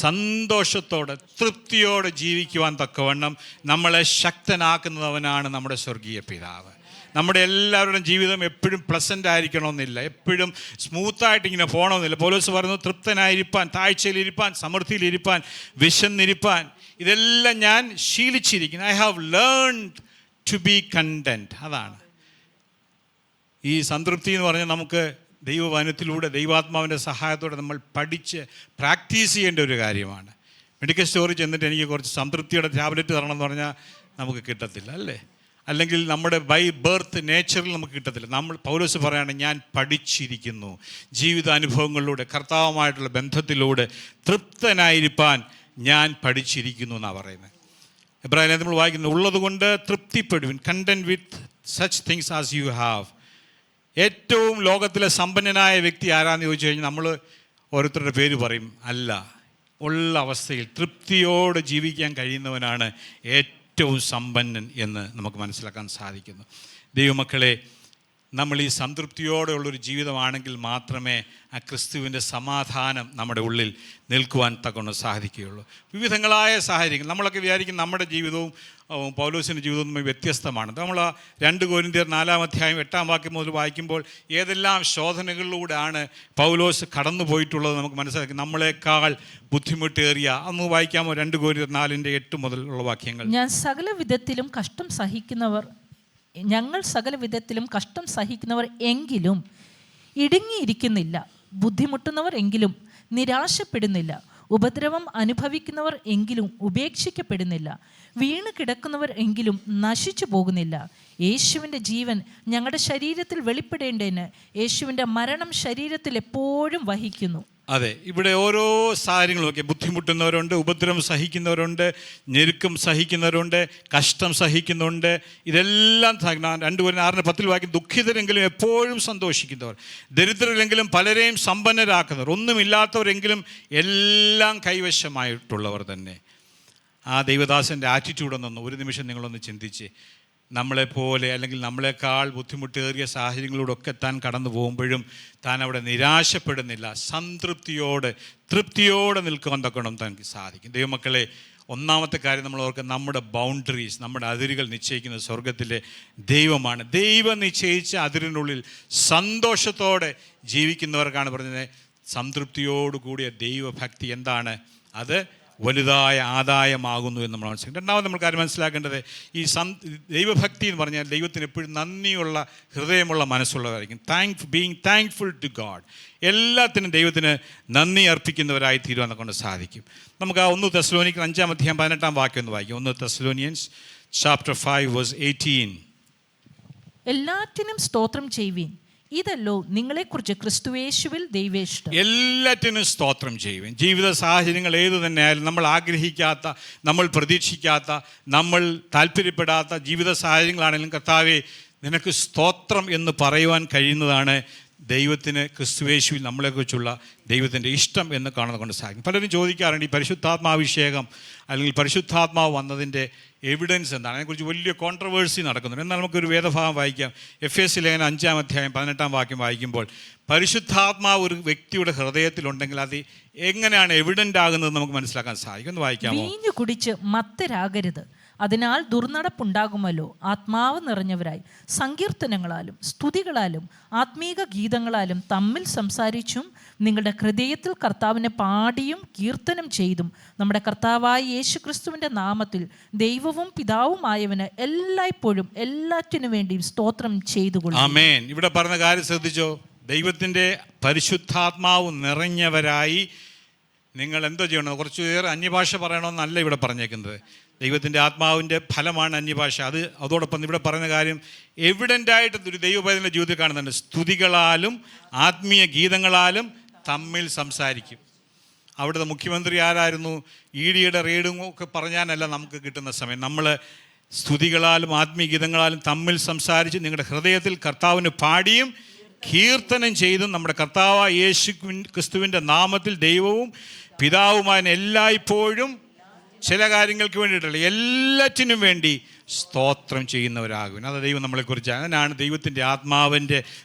സന്തോഷത്തോടെ തൃപ്തിയോടെ ജീവിക്കുവാൻ തക്കവണ്ണം നമ്മളെ ശക്തനാക്കുന്നവനാണ് നമ്മുടെ സ്വർഗീയ പിതാവ്. നമ്മുടെ എല്ലാവരുടെയും ജീവിതം എപ്പോഴും പ്ലസൻ്റ് ആയിരിക്കണമെന്നില്ല, എപ്പോഴും സ്മൂത്തായിട്ട് ഇങ്ങനെ പോകണമെന്നില്ല. പൗലോസ് പറയുന്നു, തൃപ്തനായിരിക്കാൻ, താഴ്ചയിലിരിപ്പാൻ, സമൃദ്ധിയിലിരിപ്പാൻ, വിശന്നിരിപ്പാൻ, ഇതെല്ലാം ഞാൻ ശീലിച്ചിരിക്കുന്നു. I have learned to be content. അതാണ് ഈ സംതൃപ്തി എന്ന് പറഞ്ഞാൽ നമുക്ക് ദൈവവചനത്തിലൂടെ ദൈവാത്മാവിൻ്റെ സഹായത്തോടെ നമ്മൾ പഠിച്ച് പ്രാക്ടീസ് ചെയ്യേണ്ട ഒരു കാര്യമാണ്. മെഡിക്കൽ സ്റ്റോറിൽ ചെന്നിട്ട് എനിക്ക് കുറച്ച് സംതൃപ്തിയുടെ ടാബ്ലറ്റ് തരണം എന്ന് പറഞ്ഞാൽ നമുക്ക് കിട്ടത്തില്ല, അല്ലേ? അല്ലെങ്കിൽ നമ്മുടെ ബൈ ബർത്ത് നേച്ചറിൽ നമുക്ക് കിട്ടത്തില്ല. പൗലോസ് പറയുകയാണ്, ഞാൻ പഠിച്ചിരിക്കുന്നു, ജീവിതാനുഭവങ്ങളിലൂടെ കർത്താവുമായിട്ടുള്ള ബന്ധത്തിലൂടെ തൃപ്തനായിരിക്കാൻ ഞാൻ പഠിച്ചിരിക്കുന്നു എന്നാണ് പറയുന്നത്. എബ്രായത്തിൽ നമ്മൾ വായിക്കുന്നത്, ഉള്ളതുകൊണ്ട് തൃപ്തിപ്പെടുവിൻ, content with such things as you have. ഏറ്റവും ലോകത്തിലെ സമ്പന്നനായ വ്യക്തി ആരാന്ന് ചോദിച്ചു കഴിഞ്ഞാൽ നമ്മൾ ഓരോരുത്തരുടെ പേര് പറയും. അല്ല, ഉള്ള അവസ്ഥയിൽ തൃപ്തിയോടെ ജീവിക്കാൻ കഴിയുന്നവനാണ് ഏറ്റവും സമ്പന്നൻ എന്ന് നമുക്ക് മനസ്സിലാക്കാൻ സാധിക്കുന്നു. ദൈവമക്കളെ, നമ്മൾ ഈ സംതൃപ്തിയോടെയുള്ളൊരു ജീവിതമാണെങ്കിൽ മാത്രമേ ആ ക്രിസ്തുവിൻ്റെ സമാധാനം നമ്മുടെ ഉള്ളിൽ നിൽക്കുവാൻ തക്കൊണ്ട് സാധിക്കുകയുള്ളൂ. വിവിധങ്ങളായ സാഹചര്യങ്ങൾ നമ്മളൊക്കെ വിചാരിക്കും നമ്മുടെ ജീവിതവും പൗലോസിൻ്റെ ജീവിതവും തമ്മിൽ വ്യത്യസ്തമാണ്. നമ്മൾ 2 കൊരിന്ത്യർ 4-ാം അധ്യായം 8-ാം വാക്യം മുതൽ വായിക്കുമ്പോൾ ഏതെല്ലാം ശോധനകളിലൂടെയാണ് പൗലോസ് കടന്നു പോയിട്ടുള്ളത് നമുക്ക് മനസ്സിലാക്കി. നമ്മളെക്കാൾ ബുദ്ധിമുട്ടേറിയ, അന്ന് വായിക്കാമോ 2 കൊരിന്ത്യർ 4:8 മുതലുള്ള വാക്യങ്ങൾ? ഞങ്ങൾ സകല വിധത്തിലും കഷ്ടം സഹിക്കുന്നവർ എങ്കിലും ഇടുങ്ങിയിരിക്കുന്നില്ല, ബുദ്ധിമുട്ടുന്നവർ എങ്കിലും നിരാശപ്പെടുന്നില്ല, ഉപദ്രവം അനുഭവിക്കുന്നവർ എങ്കിലും ഉപേക്ഷിക്കപ്പെടുന്നില്ല, വീണ് കിടക്കുന്നവർ എങ്കിലും നശിച്ചു പോകുന്നില്ല. യേശുവിൻ്റെ ജീവൻ ഞങ്ങളുടെ ശരീരത്തിൽ വെളിപ്പെടേണ്ടതിന് യേശുവിൻ്റെ മരണം ശരീരത്തിൽ എപ്പോഴും വഹിക്കുന്നു. അതെ, ഇവിടെ ഓരോ സാഹചര്യങ്ങളൊക്കെ ബുദ്ധിമുട്ടുന്നവരുണ്ട്, ഉപദ്രവം സഹിക്കുന്നവരുണ്ട്, ഞെരുക്കം സഹിക്കുന്നവരുണ്ട്, കഷ്ടം സഹിക്കുന്നുണ്ട്. ഇതെല്ലാം 2 കൊരിന്ത്യർ 6:10 വായിക്കും, ദുഃഖിതരെങ്കിലും എപ്പോഴും സന്തോഷിക്കുന്നവർ, ദരിദ്രരെങ്കിലും പലരെയും സമ്പന്നരാക്കുന്നവർ, ഒന്നുമില്ലാത്തവരെങ്കിലും എല്ലാം കൈവശമായിട്ടുള്ളവർ തന്നെ. ആ ദൈവദാസൻ്റെ ആറ്റിറ്റ്യൂഡൊന്നൊന്ന് ഒരു നിമിഷം നിങ്ങളൊന്ന് ചിന്തിച്ച്, നമ്മളെപ്പോലെ അല്ലെങ്കിൽ നമ്മളെക്കാൾ ബുദ്ധിമുട്ടേറിയ സാഹചര്യങ്ങളിലൂടെയൊക്കെ താൻ കടന്നു പോകുമ്പോഴും താൻ അവിടെ നിരാശപ്പെടുന്നില്ല, സംതൃപ്തിയോടെ തൃപ്തിയോടെ നിൽക്കാൻ തക്കണം തനിക്ക് സാധിക്കും. ദൈവമക്കളെ, ഒന്നാമത്തെ കാര്യം നമ്മൾ ഓർക്കുക, നമ്മുടെ ബൗണ്ടറീസ്, നമ്മുടെ അതിരുകൾ നിശ്ചയിക്കുന്നത് സ്വർഗത്തിലെ ദൈവമാണ്. ദൈവം നിശ്ചയിച്ച അതിരിനുള്ളിൽ സന്തോഷത്തോടെ ജീവിക്കുന്നവർക്കാണ് പറഞ്ഞത് സംതൃപ്തിയോടുകൂടിയ ദൈവഭക്തി എന്താണ്, അത് വലുതായ ആദായമാകുന്നു എന്ന് നമ്മൾ മനസ്സിലാക്കും. രണ്ടാമത് നമ്മൾ കാര്യം മനസ്സിലാക്കേണ്ടത്, ഈ ദൈവഭക്തി എന്ന് പറഞ്ഞാൽ ദൈവത്തിന് എപ്പോഴും നന്ദിയുള്ള ഹൃദയമുള്ള മനസ്സുള്ളവരായിരിക്കും. Being thankful to God. എല്ലാത്തിനും ദൈവത്തിന് നന്ദി അർപ്പിക്കുന്നവരായി തീരുവാൻ കൊണ്ട് സാധിക്കും. നമുക്ക് ആ 1 തെസ്സലോനിക്കർ 5-ാം അധ്യായം 18-ാം വാക്യം ഒന്ന് വായിക്കും. 1 Thessalonians chapter 5:18. എല്ലാറ്റിനും സ്തോത്രം ചെയ്യുവീൻ, ഇതല്ലോ നിങ്ങളെക്കുറിച്ച് ക്രിസ്തുയേശുവിൽ ദൈവേഷ്ടം. എല്ലാറ്റിനും സ്തോത്രം ചെയ്യുവേൻ. ജീവിത സാഹചര്യങ്ങൾ ഏതു തന്നെയായാലും നമ്മൾ ആഗ്രഹിക്കാത്ത, നമ്മൾ പ്രതീക്ഷിക്കാത്ത, നമ്മൾ താല്പര്യപ്പെടാത്ത ജീവിത സാഹചര്യങ്ങളാണെങ്കിലും കർത്താവേ നിനക്ക് സ്തോത്രം എന്ന് പറയുവാൻ കഴിയുന്നതാണ് ദൈവത്തിന് ക്രിസ്തുയേശുവിൽ നമ്മളെക്കുറിച്ചുള്ള ദൈവത്തിൻ്റെ ഇഷ്ടം എന്ന് കാണുന്നത് കൊണ്ട് സാധിക്കും. പലരും ചോദിക്കാറുണ്ട്, ഈ പരിശുദ്ധാത്മാഭിഷേകം അല്ലെങ്കിൽ പരിശുദ്ധാത്മാവ് വന്നതിൻ്റെ എവിഡൻസ് എന്താണ്? അതിനെക്കുറിച്ച് വലിയ കോൺട്രവേഴ്സി നടക്കുന്നുണ്ട്. എന്നാൽ നമുക്കൊരു വേദഭാഗം വായിക്കാം. എഫേസ്യ ലേഖനം 5-ാം അധ്യായം 18-ാം വാക്യം വായിക്കുമ്പോൾ പരിശുദ്ധാത്മാവ് ഒരു വ്യക്തിയുടെ ഹൃദയത്തിലുണ്ടെങ്കിൽ അത് എങ്ങനെയാണ് എവിഡൻ്റ് ആകുന്നത് നമുക്ക് മനസ്സിലാക്കാൻ സാധിക്കും. ഒന്ന് വായിക്കാമോ? വീഞ്ഞു കുടിച്ച് മത്തരാകരുത്, അതിനാൽ ദുർനടപ്പുണ്ടാകുമല്ലോ. ആത്മാവ് നിറഞ്ഞവരായി സങ്കീർത്തനങ്ങളാലും സ്തുതികളാലും ആത്മീക ഗീതങ്ങളാലും തമ്മിൽ സംസാരിച്ചും നിങ്ങളുടെ ഹൃദയത്തിൽ കർത്താവിനെ പാടിയും കീർത്തനം ചെയ്തും നമ്മുടെ കർത്താവായ യേശുക്രിസ്തുവിൻ്റെ നാമത്തിൽ ദൈവവും പിതാവുമായവന് എല്ലായ്പ്പോഴും എല്ലാറ്റിനു വേണ്ടിയും സ്തോത്രം ചെയ്തുകൊള്ളും. ആമേൻ. ഇവിടെ പറഞ്ഞ കാര്യം ശ്രദ്ധിച്ചോ? ദൈവത്തിൻ്റെ പരിശുദ്ധാത്മാവ് നിറഞ്ഞവരായി നിങ്ങൾ എന്തോ ചെയ്യണം? കുറച്ചുപേർ അന്യഭാഷ പറയണമെന്നല്ല ഇവിടെ പറഞ്ഞേക്കുന്നത്. ദൈവത്തിൻ്റെ ആത്മാവിൻ്റെ ഫലമാണ് അന്യഭാഷ. അതോടൊപ്പം ഇവിടെ പറയുന്ന കാര്യം എവിഡൻ്റായിട്ട് ഒരു ദൈവപൈതലിൻ്റെ ജീവിതത്തിൽ കാണുന്നുണ്ട്. സ്തുതികളാലും ആത്മീയ ഗീതങ്ങളാലും തമ്മിൽ സംസാരിക്കും. അവിടുത്തെ മുഖ്യമന്ത്രി ആരായിരുന്നു? ഈടിയുടെ റെയ്ഡും ഒക്കെ പറഞ്ഞാലല്ല നമുക്ക് കിട്ടുന്ന സമയം. നമ്മൾ സ്തുതികളാലും ആത്മീയഗീതങ്ങളാലും തമ്മിൽ സംസാരിച്ച് നിങ്ങളുടെ ഹൃദയത്തിൽ കർത്താവിന് പാടിയും കീർത്തനം ചെയ്തും നമ്മുടെ കർത്താവായ യേശു ക്രിസ്തുവിൻ്റെ നാമത്തിൽ ദൈവവും പിതാവുമായ എല്ലായ്പ്പോഴും ചില കാര്യങ്ങൾക്ക് വേണ്ടിയിട്ടല്ല, എല്ലാറ്റിനും വേണ്ടി സ്തോത്രം ചെയ്യുന്നവരാകും. അത് ദൈവം നമ്മളെക്കുറിച്ച്, അങ്ങനെയാണ് ദൈവത്തിൻ്റെ ആത്മാവിൻ്റെ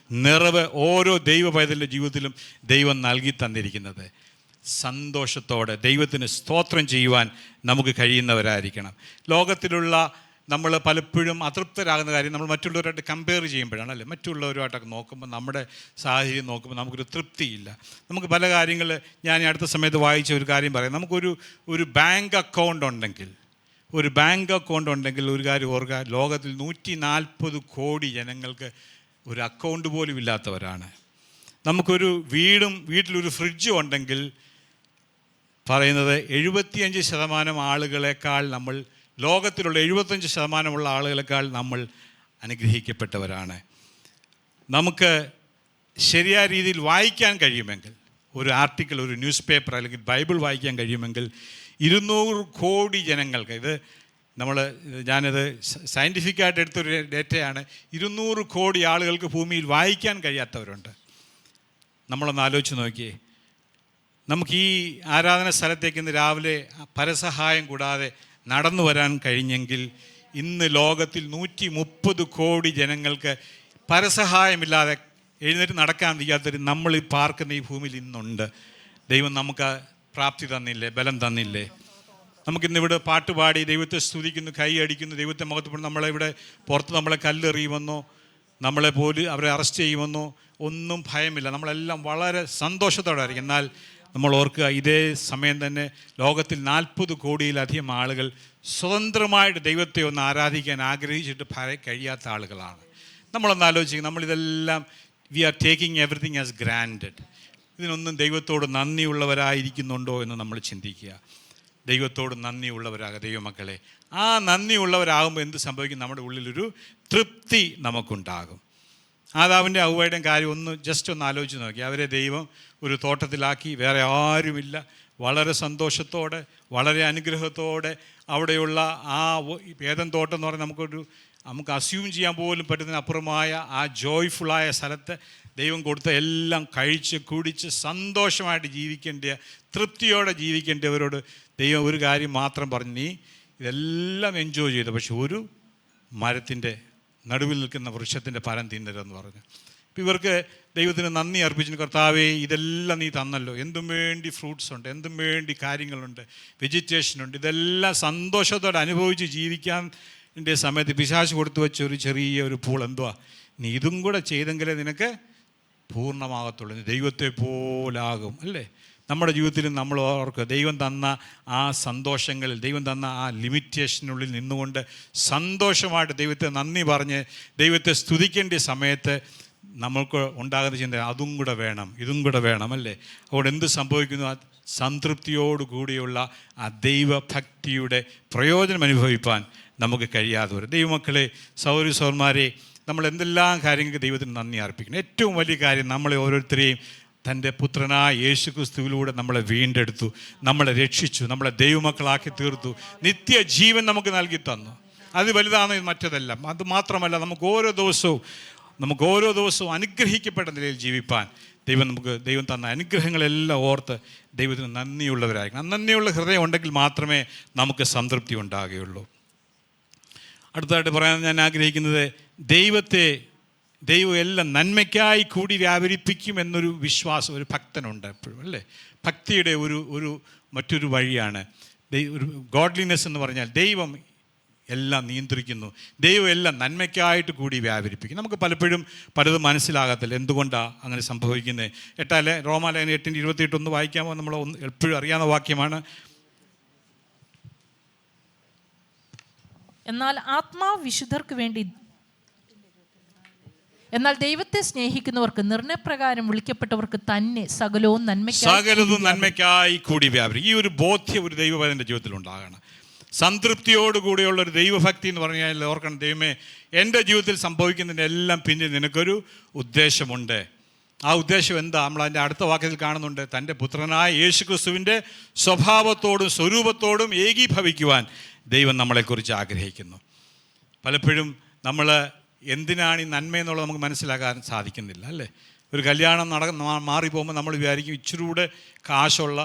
നിറവ് ഓരോ ദൈവ പൈതലിൻ്റെ ജീവിതത്തിലും ദൈവം നൽകി തന്നിരിക്കുന്നത്. സന്തോഷത്തോടെ ദൈവത്തിന് സ്തോത്രം ചെയ്യുവാൻ നമുക്ക് കഴിയുന്നവരായിരിക്കണം. ലോകത്തിലുള്ള നമ്മൾ പലപ്പോഴും അതൃപ്തരാകുന്ന കാര്യം നമ്മൾ മറ്റുള്ളവരായിട്ട് കമ്പയർ ചെയ്യുമ്പോഴാണ്, അല്ലേ? മറ്റുള്ളവരുമായിട്ടൊക്കെ നോക്കുമ്പോൾ നമ്മുടെ സാഹചര്യം നോക്കുമ്പോൾ നമുക്കൊരു തൃപ്തിയില്ല. നമുക്ക് പല കാര്യങ്ങൾ, ഞാൻ അടുത്ത സമയത്ത് വായിച്ച ഒരു കാര്യം പറയാം. നമുക്കൊരു ബാങ്ക് അക്കൗണ്ട് ഉണ്ടെങ്കിൽ, ഒരു കാര്യം ഓർക്കുക, ലോകത്തിൽ 140 കോടി ജനങ്ങൾക്ക് ഒരു അക്കൗണ്ട് പോലും ഇല്ലാത്തവരാണ്. നമുക്കൊരു വീട്ടിലൊരു ഫ്രിഡ്ജും ഉണ്ടെങ്കിൽ പറയുന്നത് 75% ആളുകളെക്കാൾ നമ്മൾ, ലോകത്തിലുള്ള 75% ആളുകളെക്കാൾ നമ്മൾ അനുഗ്രഹിക്കപ്പെട്ടവരാണ്. നമുക്ക് ശരിയായ രീതിയിൽ വായിക്കാൻ കഴിയുമെങ്കിൽ, ഒരു ആർട്ടിക്കിൾ, ഒരു ന്യൂസ് പേപ്പർ അല്ലെങ്കിൽ ബൈബിൾ വായിക്കാൻ കഴിയുമെങ്കിൽ 200 കോടി ജനങ്ങൾക്ക്, ഞാനത് സയൻറ്റിഫിക്കായിട്ട് എടുത്തൊരു ഡേറ്റയാണ്, 200 കോടി ആളുകൾക്ക് ഭൂമിയിൽ വായിക്കാൻ കഴിയാത്തവരുണ്ട്. നമ്മളൊന്ന് ആലോചിച്ച് നോക്കിയേ. നമുക്ക് ഈ ആരാധന സ്ഥലത്തേക്ക് ഇന്ന് രാവിലെ പരസഹായം കൂടാതെ നടന്നു വരാൻ കഴിഞ്ഞെങ്കിൽ, ഇന്ന് ലോകത്തിൽ 130 കോടി ജനങ്ങൾക്ക് പരസഹായമില്ലാതെ എഴുന്നേറ്റ് നടക്കാൻ വയ്യാത്തൊരു നമ്മൾ ഈ പാർക്കുന്ന ഈ ഭൂമിയിൽ ഇന്നുണ്ട്. ദൈവം നമുക്ക് പ്രാപ്തി തന്നില്ലേ, ബലം തന്നില്ലേ? നമുക്കിന്നിവിടെ പാട്ടുപാടി ദൈവത്തെ സ്തുതിക്കുന്നു, കൈ അടിക്കുന്നു, ദൈവത്തെ മുഖത്ത് നമ്മളിവിടെ പുറത്ത് നമ്മളെ കല്ലെറിയുമെന്നോ നമ്മളെ അവരെ അറസ്റ്റ് ചെയ്യുമെന്നോ ഒന്നും ഭയമില്ല. നമ്മളെല്ലാം വളരെ സന്തോഷത്തോടെ ആയിരിക്കും. എന്നാൽ നമ്മൾ ഓർക്കുക, ഇതേ സമയം തന്നെ ലോകത്തിൽ 40 കോടിയിലധികം ആളുകൾ സ്വതന്ത്രമായിട്ട് ദൈവത്തെ ഒന്ന് ആരാധിക്കാൻ ആഗ്രഹിച്ചിട്ട് കഴിയാത്ത ആളുകളാണ്. നമ്മളൊന്ന് ആലോചിക്കുക, നമ്മളിതെല്ലാം we are taking everything as granted. ഇതിനൊന്നും ദൈവത്തോട് നന്ദിയുള്ളവരായിരിക്കുന്നുണ്ടോ എന്ന് നമ്മൾ ചിന്തിക്കുക. ദൈവത്തോട് നന്ദിയുള്ളവരാകുക ദൈവമക്കളെ. ആ നന്ദിയുള്ളവരാകുമ്പോൾ എന്ത് സംഭവിക്കും? നമ്മുടെ ഉള്ളിലൊരു തൃപ്തി നമുക്കുണ്ടാകും. ആദാമിൻ്റെ ഹവ്വയുടെയും കാര്യം ഒന്ന് ആലോചിച്ച് നോക്കി. അവരെ ദൈവം ഒരു തോട്ടത്തിലാക്കി, വേറെ ആരുമില്ല, വളരെ സന്തോഷത്തോടെ, വളരെ അനുഗ്രഹത്തോടെ അവിടെയുള്ള ആ ഏദൻ തോട്ടം എന്ന് പറഞ്ഞാൽ നമുക്ക് അസ്യൂം ചെയ്യാൻ പോലും പറ്റുന്നതിനപ്പുറമായ ആ ജോയ്ഫുള്ളായ സ്ഥലത്ത് ദൈവം കൊടുത്ത എല്ലാം കഴിച്ച് കുടിച്ച് സന്തോഷമായിട്ട് ജീവിക്കേണ്ട, തൃപ്തിയോടെ ജീവിക്കേണ്ടവരോട് ദൈവം ഒരു കാര്യം മാത്രം പറഞ്ഞു: നീ ഇതെല്ലാം എൻജോയ് ചെയ്തു, പക്ഷെ ഒരു മരത്തിൻ്റെ നടുവിൽ നിൽക്കുന്ന വൃക്ഷത്തിൻ്റെ ഫലം തിന്നരുതെന്ന് പറഞ്ഞു. അപ്പോൾ ഇവർക്ക് ദൈവത്തിന് നന്ദി അർപ്പിച്ചു. കർത്താവേ, ഇതെല്ലാം നീ തന്നല്ലോ, എന്തും വേണ്ടി ഫ്രൂട്ട്സ് ഉണ്ട്, എന്തും വേണ്ടി കാര്യങ്ങളുണ്ട്, വെജിറ്റേഷനുണ്ട്, ഇതെല്ലാം സന്തോഷത്തോടെ അനുഭവിച്ച് ജീവിക്കാൻ സമയത്ത് പിശാച് കൊടുത്തു വെച്ച ഒരു ചെറിയ പൂൾ എന്തുവാ, നീ ഇതും കൂടെ ചെയ്തെങ്കിലേ നിനക്ക് പൂർണ്ണമാകത്തുള്ളൂ, നീ ദൈവത്തെ പോലാകും, അല്ലേ? നമ്മുടെ ജീവിതത്തിൽ നമ്മൾ ഓർക്കുക, ദൈവം തന്ന ആ സന്തോഷങ്ങളിൽ, ദൈവം തന്ന ആ ലിമിറ്റേഷനുള്ളിൽ നിന്നുകൊണ്ട് സന്തോഷമായിട്ട് ദൈവത്തെ നന്ദി പറഞ്ഞ് ദൈവത്തെ സ്തുതിക്കേണ്ട സമയത്ത് നമ്മൾക്ക് ഉണ്ടാകുന്ന ചിന്ത അതും കൂടെ വേണം, ഇതും കൂടെ വേണം, അല്ലേ? അതുകൊണ്ട് എന്ത് സംഭവിക്കുന്നു? സംതൃപ്തിയോടുകൂടിയുള്ള ആ ദൈവഭക്തിയുടെ പ്രയോജനം അനുഭവിപ്പാൻ നമുക്ക് കഴിയാതെ വരും. ദൈവമക്കളെ, സഹോദരന്മാരെ, നമ്മൾ എന്തെല്ലാം കാര്യങ്ങൾക്ക് ദൈവത്തിന് നന്ദി അർപ്പിക്കണം. ഏറ്റവും വലിയ കാര്യം, നമ്മളെ ഓരോരുത്തരെയും തൻ്റെ പുത്രനായ യേശു ക്രിസ്തുവിലൂടെ നമ്മളെ വീണ്ടെടുത്തു, നമ്മളെ രക്ഷിച്ചു, നമ്മളെ ദൈവമക്കളാക്കി തീർത്തു, നിത്യജീവൻ നമുക്ക് നൽകി തന്നു. അത് വലുതാണ് മറ്റതെല്ലാം. അത് മാത്രമല്ല, നമുക്ക് ഓരോ ദിവസവും അനുഗ്രഹിക്കപ്പെട്ട നിലയിൽ ജീവിപ്പാൻ ദൈവം തന്ന അനുഗ്രഹങ്ങളെല്ലാം ഓർത്ത് ദൈവത്തിന് നന്ദിയുള്ളവരായിരിക്കണം. നന്ദിയുള്ള ഹൃദയം ഉണ്ടെങ്കിൽ മാത്രമേ നമുക്ക് സംതൃപ്തി ഉണ്ടാകുകയുള്ളൂ. അടുത്തതായിട്ട് പറയാൻ ഞാൻ ആഗ്രഹിക്കുന്നത്, ദൈവം എല്ലാം നന്മയ്ക്കായി കൂടി വ്യാപരിപ്പിക്കും എന്നൊരു വിശ്വാസം ഒരു ഭക്തനുണ്ട് എപ്പോഴും, അല്ലേ? ഭക്തിയുടെ മറ്റൊരു വഴിയാണ് ഒരു ഗോഡ്ലിനെസ് എന്ന് പറഞ്ഞാൽ ദൈവം എല്ലാം നിയന്ത്രിക്കുന്നു, ദൈവം എല്ലാം നന്മയ്ക്കായിട്ട് കൂടി വ്യാപരിപ്പിക്കും. നമുക്ക് പലതും മനസ്സിലാകത്തില്ല, എന്തുകൊണ്ടാണ് അങ്ങനെ സംഭവിക്കുന്നത്. റോമാലേഖനം 8:28 വായിക്കാമോ? നമ്മൾ എപ്പോഴും അറിയാവുന്ന വാക്യമാണ്. എന്നാൽ ദൈവത്തെ സ്നേഹിക്കുന്നവർക്ക് നിർണയപ്രകാരം വിളിക്കപ്പെട്ടവർക്ക് തന്നെ സകലവും നന്മയ്ക്കായി കൂടി വ്യാപരിക്കും. ഈ ഒരു ബോധ്യം ഒരു ദൈവഭക്തന്റെ ജീവിതത്തിൽ ഉണ്ടാകണം. സംതൃപ്തിയോടുകൂടിയുള്ള ഒരു ദൈവഭക്തി എന്ന് പറഞ്ഞാൽ ഓർക്കണം, ദൈവമേ, എൻ്റെ ജീവിതത്തിൽ സംഭവിക്കുന്നതിൻ്റെ എല്ലാം പിന്നിൽ നിനക്കൊരു ഉദ്ദേശമുണ്ട്. ആ ഉദ്ദേശം എന്താ? നമ്മൾ അതിൻ്റെ അടുത്ത വാക്യത്തിൽ കാണുന്നുണ്ട്, തൻ്റെ പുത്രനായ യേശു ക്രിസ്തുവിൻ്റെ സ്വഭാവത്തോടും സ്വരൂപത്തോടും ഏകീഭവിക്കുവാൻ ദൈവം നമ്മളെക്കുറിച്ച് ആഗ്രഹിക്കുന്നു. പലപ്പോഴും നമ്മൾ എന്തിനാണ് ഈ നന്മയെന്നുള്ളത് നമുക്ക് മനസ്സിലാക്കാൻ സാധിക്കുന്നില്ല, അല്ലേ? ഒരു കല്യാണം മാറിപ്പോകുമ്പോൾ നമ്മൾ വിചാരിക്കും ഇച്ചിരൂടെ കാശുള്ള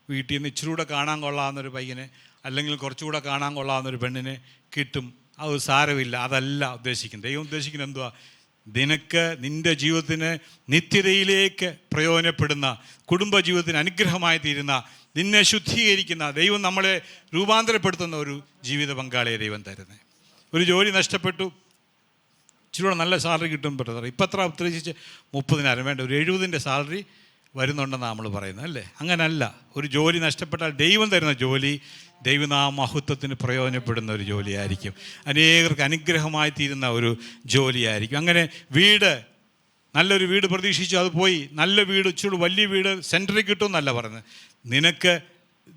വീട്ടിൽ നിന്ന് ഇച്ചിരൂടെ കാണാൻ കൊള്ളാവുന്നൊരു പയ്യനെ, അല്ലെങ്കിൽ കുറച്ചുകൂടെ കാണാൻ കൊള്ളാവുന്നൊരു പെണ്ണിനെ കിട്ടും. അത് സാരമില്ല. അതല്ല ഉദ്ദേശിക്കുന്നത്. ദൈവം ഉദ്ദേശിക്കുന്നത് എന്തുവാ? നിനക്ക് നിൻ്റെ ജീവിതത്തിന് നിത്യതയിലേക്ക് പ്രയോജനപ്പെടുന്ന, കുടുംബജീവിതത്തിന് അനുഗ്രഹമായി തീരുന്ന, നിന്നെ ശുദ്ധീകരിക്കുന്ന, ദൈവം നമ്മളെ രൂപാന്തരപ്പെടുത്തുന്ന ഒരു ജീവിത പങ്കാളിയെ ദൈവം തരുന്നത്. ഒരു ജോലി നഷ്ടപ്പെട്ടു, ഇച്ചിരൂടെ നല്ല സാലറി കിട്ടും ബ്രദർ, ഇപ്പം എത്ര ഉദ്ദേശിച്ച് 30,000 വേണ്ട, ഒരു 70ൻ്റെ സാലറി വരുന്നുണ്ടെന്നാണ് നമ്മൾ പറയുന്നത്, അല്ലേ? അങ്ങനല്ല. ഒരു ജോലി നഷ്ടപ്പെട്ടാൽ ദൈവം തരുന്ന ജോലി ദൈവനാമഹത്വത്തിന് പ്രയോജനപ്പെടുന്ന ഒരു ജോലിയായിരിക്കും, അനേകർക്ക് അനുഗ്രഹമായി തീരുന്ന ഒരു ജോലിയായിരിക്കും. അങ്ങനെ വീട്, നല്ലൊരു വീട് പ്രതീക്ഷിച്ചു, അത് പോയി. നല്ല വീട്, ഇച്ചിരി വലിയ വീട് സെൻറ്ററിൽ കിട്ടുമെന്നല്ല പറയുന്നത്. നിനക്ക്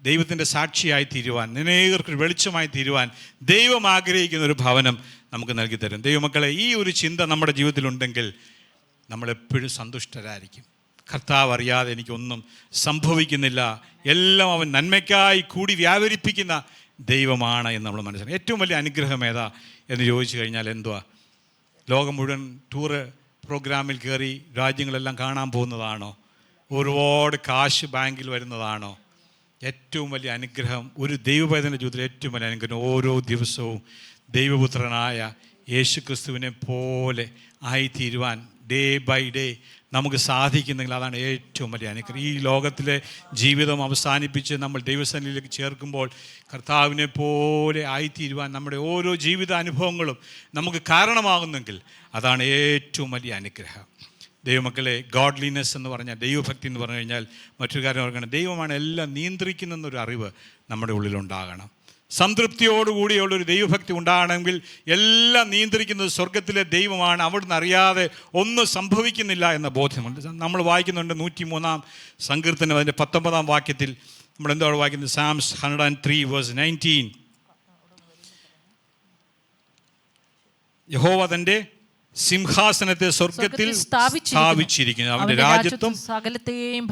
ദൈവത്തിൻ്റെ സാക്ഷിയായി തീരുവാൻ, അനേകർക്ക് വെളിച്ചമായി തീരുവാൻ ദൈവം ആഗ്രഹിക്കുന്ന ഒരു ഭവനം നമുക്ക് നൽകി തരും. ദൈവമക്കളെ, ഈ ഒരു ചിന്ത നമ്മുടെ ജീവിതത്തിലുണ്ടെങ്കിൽ നമ്മളെപ്പോഴും സന്തുഷ്ടരായിരിക്കും. കർത്താവ് അറിയാതെ എനിക്കൊന്നും സംഭവിക്കുന്നില്ല, എല്ലാം അവൻ നന്മയ്ക്കായി കൂടി വ്യാപരിപ്പിക്കുന്ന ദൈവമാണ് എന്ന് നമ്മൾ മനസ്സിലാക്കും. ഏറ്റവും വലിയ അനുഗ്രഹം ഏതാ എന്ന് ചോദിച്ചു കഴിഞ്ഞാൽ എന്തുവാ? ലോകം മുഴുവൻ ടൂറ് പ്രോഗ്രാമിൽ കയറി രാജ്യങ്ങളെല്ലാം കാണാൻ പോകുന്നതാണോ? ഒരുപാട് കാശ് ബാങ്കിൽ വരുന്നതാണോ? ഏറ്റവും വലിയ അനുഗ്രഹം ഒരു ദൈവപൈതൻ്റെ ജീവിതത്തിൽ ഏറ്റവും വലിയ അനുഗ്രഹം ഓരോ ദിവസവും ദൈവപുത്രനായ യേശു ക്രിസ്തുവിനെ പോലെ ആയിത്തീരുവാൻ ഡേ ബൈ ഡേ നമുക്ക് സാധിക്കുന്നെങ്കിൽ അതാണ് ഏറ്റവും വലിയ അനുഗ്രഹം. ഈ ലോകത്തിലെ ജീവിതം അവസാനിപ്പിച്ച് നമ്മൾ ദൈവസന്നിധിയിലേക്ക് ചേർക്കുമ്പോൾ കർത്താവിനെ പോലെ ആയിത്തീരുവാൻ നമ്മുടെ ഓരോ ജീവിത അനുഭവങ്ങളും നമുക്ക് കാരണമാകുന്നെങ്കിൽ അതാണ് ഏറ്റവും വലിയ അനുഗ്രഹം. ദൈവമക്കളെ, ഗോഡ്ലിനെസ് എന്ന് പറഞ്ഞാൽ, ദൈവഭക്തി എന്ന് പറഞ്ഞു കഴിഞ്ഞാൽ മറ്റൊരു കാര്യം ഓർക്കണം, ദൈവമാണ് എല്ലാം നിയന്ത്രിക്കുന്നതെന്നൊരു അറിവ് നമ്മുടെ ഉള്ളിലുണ്ടാകണം. സംതൃപ്തിയോടുകൂടിയുള്ളൊരു ദൈവഭക്തി ഉണ്ടാകണമെങ്കിൽ എല്ലാം നിയന്ത്രിക്കുന്നത് സ്വർഗത്തിലെ ദൈവമാണ്, അവിടുന്ന് അറിയാതെ ഒന്നും സംഭവിക്കുന്നില്ല എന്ന ബോധ്യമുണ്ട്. നമ്മൾ വായിക്കുന്നുണ്ട് 103 സങ്കീർത്തനം അതിൻ്റെ 19 വാക്യത്തിൽ നമ്മൾ എന്താണ് വായിക്കുന്നത്? സാംസ് 103:19. യഹോവ തൻ്റെ സിംഹാസനത്തെ സ്വർഗത്തിൽ സ്ഥാപിച്ചിരിക്കുന്നു, അവന്റെ രാജ്യത്വം സകലത്തെയും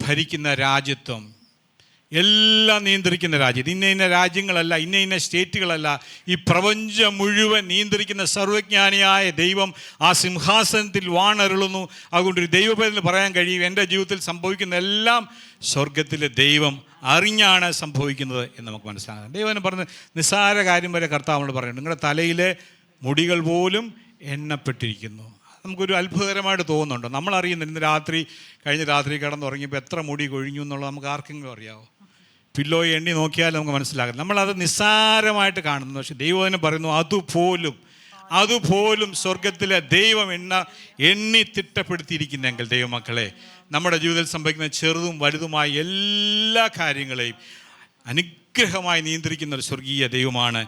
ഭരിക്കുന്ന രാജ്യത്വം, എല്ലാം നിയന്ത്രിക്കുന്ന രാജ്യം. ഇന്ന രാജ്യങ്ങളല്ല, ഇന്ന സ്റ്റേറ്റുകളല്ല, ഈ പ്രപഞ്ചം മുഴുവൻ നിയന്ത്രിക്കുന്ന സർവജ്ഞാനിയായ ദൈവം ആ സിംഹാസനത്തിൽ വാണരുളുന്നു. അതുകൊണ്ട് ഒരു ദൈവപേരിൽ പറയാൻ കഴിയും, എൻ്റെ ജീവിതത്തിൽ സംഭവിക്കുന്ന എല്ലാം സ്വർഗത്തിലെ ദൈവം അറിഞ്ഞാണ് സംഭവിക്കുന്നത് എന്ന് നമുക്ക് മനസ്സിലാക്കാം. ദൈവം പറഞ്ഞ് നിസ്സാര കാര്യം വരെ കർത്താവിനോട് പറയുന്നുണ്ട്, നിങ്ങളുടെ തലയിലെ മുടികൾ പോലും എണ്ണപ്പെട്ടിരിക്കുന്നു. നമുക്കൊരു അത്ഭുതകരമായിട്ട് തോന്നുന്നുണ്ടോ? നമ്മളറിയുന്നില്ല, കഴിഞ്ഞ രാത്രി കിടന്നുറങ്ങിയപ്പോൾ എത്ര മുടി കൊഴിഞ്ഞു എന്നുള്ളത് നമുക്ക് ആർക്കെങ്കിലും അറിയാമോ? പില്ലോയെ എണ്ണി നോക്കിയാൽ നമുക്ക് മനസ്സിലാകും. നമ്മളത് നിസ്സാരമായിട്ട് കാണുന്നു. പക്ഷെ ദൈവം പറയുന്നു, അതുപോലും സ്വർഗത്തിലെ ദൈവം എണ്ണി തിട്ടപ്പെടുത്തിയിരിക്കുന്നെങ്കിൽ ദൈവമക്കളെ, നമ്മുടെ ജീവിതത്തിൽ സംഭവിക്കുന്ന ചെറുതും വലുതുമായ എല്ലാ കാര്യങ്ങളെയും അനുഗ്രഹമായി നിയന്ത്രിക്കുന്ന ഒരു സ്വർഗീയ ദൈവമാണ്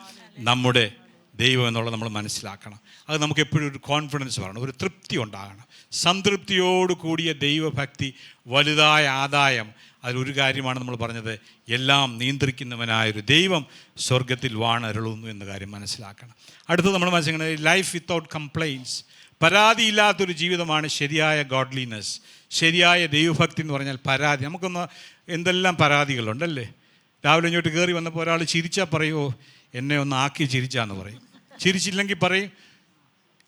നമ്മുടെ ദൈവം എന്നുള്ളത് നമ്മൾ മനസ്സിലാക്കണം. അത് നമുക്ക് എപ്പോഴും ഒരു കോൺഫിഡൻസ് പറയണം, ഒരു തൃപ്തി ഉണ്ടാകണം. സംതൃപ്തിയോട് കൂടിയ ദൈവഭക്തി, വലുതായ ആദായം. അതിലൊരു കാര്യമാണ് നമ്മൾ പറഞ്ഞത്, എല്ലാം നിയന്ത്രിക്കുന്നവനായൊരു ദൈവം സ്വർഗത്തിൽ വാണരുളുന്നു എന്ന കാര്യം മനസ്സിലാക്കണം. അടുത്തത് നമ്മൾ മനസ്സിലാക്കുന്നത് ലൈഫ് വിത്തൗട്ട് കംപ്ലൈൻറ്റ്സ്, പരാതിയില്ലാത്തൊരു ജീവിതമാണ് ശരിയായ ഗോഡ്ലിനെസ്. ശരിയായ ദൈവഭക്തി എന്ന് പറഞ്ഞാൽ പരാതി. നമുക്കൊന്ന് എന്തെല്ലാം പരാതികളുണ്ടല്ലേ? രാവിലെ ഇങ്ങോട്ട് കയറി വന്നപ്പോൾ ഒരാൾ ചിരിച്ചാൽ പറയുമോ, എന്നെ ഒന്ന് ആക്കി ചിരിച്ചാന്ന് പറയും. ചിരിച്ചില്ലെങ്കിൽ പറയും,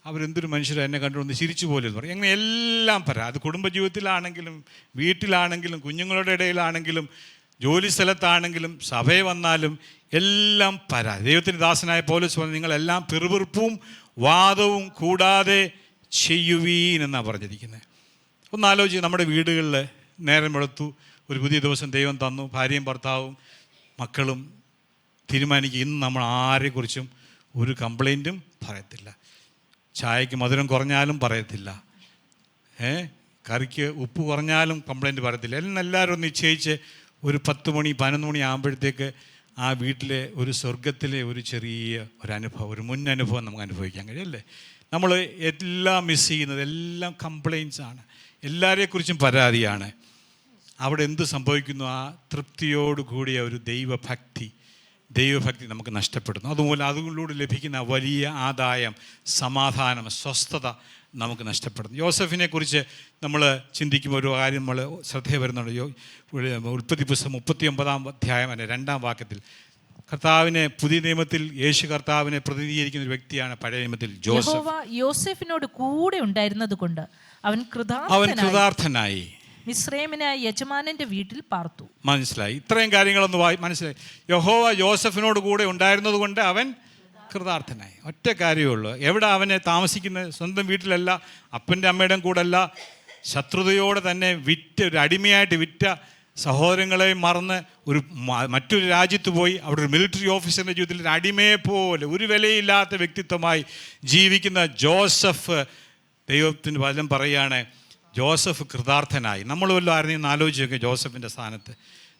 അവരെന്തൊരു മനുഷ്യരാണ്, എന്നെ കണ്ടുകൊണ്ട് ചിരിച്ചു പോലെ എന്ന് പറയും. അങ്ങനെ എല്ലാം അത് കുടുംബജീവിതത്തിലാണെങ്കിലും വീട്ടിലാണെങ്കിലും കുഞ്ഞുങ്ങളുടെ ഇടയിലാണെങ്കിലും ജോലി സ്ഥലത്താണെങ്കിലും സഭയിൽ വന്നാലും എല്ലാം പരാതി. ദൈവത്തിൻ്റെ ദാസനായ പൗലോസ് പറഞ്ഞു, നിങ്ങളെല്ലാം പിറുപിറുപ്പും വാദവും കൂടാതെ ചെയ്യുവീൻ എന്നാണ് പറഞ്ഞിരിക്കുന്നത്. ഒന്നാലോചിച്ച്, നമ്മുടെ വീടുകളിൽ നേരം വെളുത്തു, ഒരു പുതിയ ദിവസം ദൈവം തന്നു, ഭാര്യയും ഭർത്താവും മക്കളും തീരുമാനിക്കുക, ഇന്ന് നമ്മൾ ആരെക്കുറിച്ചും ഒരു കംപ്ലൈൻറ്റും പറയത്തില്ല. ചായക്ക് മധുരം കുറഞ്ഞാലും പറയത്തില്ല, കറിക്ക് ഉപ്പ് കുറഞ്ഞാലും കംപ്ലൈൻറ്റ് പറയത്തില്ല. എല്ലാവരും നിശ്ചയിച്ച് ഒരു 10 മണി 11 മണി ആകുമ്പോഴത്തേക്ക് ആ വീട്ടിലെ ഒരു സ്വർഗത്തിലെ ഒരു ചെറിയ ഒരനുഭവം, ഒരു മുൻ അനുഭവം നമുക്ക് അനുഭവിക്കാൻ കഴിയല്ലേ? നമ്മൾ എല്ലാം മിസ് ചെയ്യുന്നത്, എല്ലാം കംപ്ലൈൻറ്റ്സ് ആണ്, എല്ലാവരെക്കുറിച്ചും പരാതിയാണ്. അവിടെ എന്ത് സംഭവിക്കുന്നു? ആ തൃപ്തിയോട് കൂടിയ ഒരു ദൈവഭക്തി നമുക്ക് നഷ്ടപ്പെടുന്നു. അതുപോലെ അതുകൊണ്ടിലൂടെ ലഭിക്കുന്ന വലിയ ആദായം, സമാധാനം, സ്വസ്ഥത നമുക്ക് നഷ്ടപ്പെടുന്നു. യോസഫിനെ കുറിച്ച് നമ്മൾ ചിന്തിക്കുമ്പോൾ ഒരു കാര്യം നമ്മൾ ശ്രദ്ധ വരുന്നുണ്ട്. ഉൽപ്പത്തി പുസ്തകം 39 അധ്യായം 2 വാക്യത്തിൽ കർത്താവിനെ പുതിയ നിയമത്തിൽ യേശു കർത്താവിനെ പ്രതിനിധീകരിക്കുന്ന ഒരു വ്യക്തിയാണ് പഴയ നിയമത്തിൽ ജോസഫ്. യഹോവ യോസേഫിനോട് കൂടെ ഉണ്ടായിരുന്നത് കൊണ്ട് അവൻ കൃതാർത്ഥനായി മിസ്രയീമിനായ യജമാനന്റെ വീട്ടിൽ പാർത്തു. മനസ്സിലായി? ഇത്രയും കാര്യങ്ങളൊന്ന് മനസ്സിലായി. യഹോവ യോസഫിനോട് കൂടെ ഉണ്ടായിരുന്നത് കൊണ്ട് അവൻ കൃതാർത്ഥനായി. ഒറ്റ കാര്യമേ ഉള്ളൂ. എവിടെ അവനെ താമസിക്കുന്നത്? സ്വന്തം വീട്ടിലല്ല, അപ്പൻ്റെ അമ്മയുടെയും കൂടെ അല്ല, ശത്രുതയോടെ തന്നെ ഒരു അടിമയായിട്ട് വിറ്റ സഹോദരങ്ങളെ മറന്ന് മറ്റൊരു രാജ്യത്ത് പോയി അവിടെ ഒരു മിലിറ്ററി ഓഫീസറിൻ്റെ ജീവിതത്തിൽ ഒരു അടിമയെ പോലെ ഒരു വിലയില്ലാത്ത വ്യക്തിത്വമായി ജീവിക്കുന്ന ജോസഫ്, ദൈവത്തിൻ്റെ വചനം പറയുകയാണ്, ജോസഫ് കൃതാർത്ഥനായി. നമ്മൾ വല്ലതും ആയിരുന്നു ആലോചിച്ച് നോക്കുക. ജോസഫിൻ്റെ സ്ഥാനത്ത്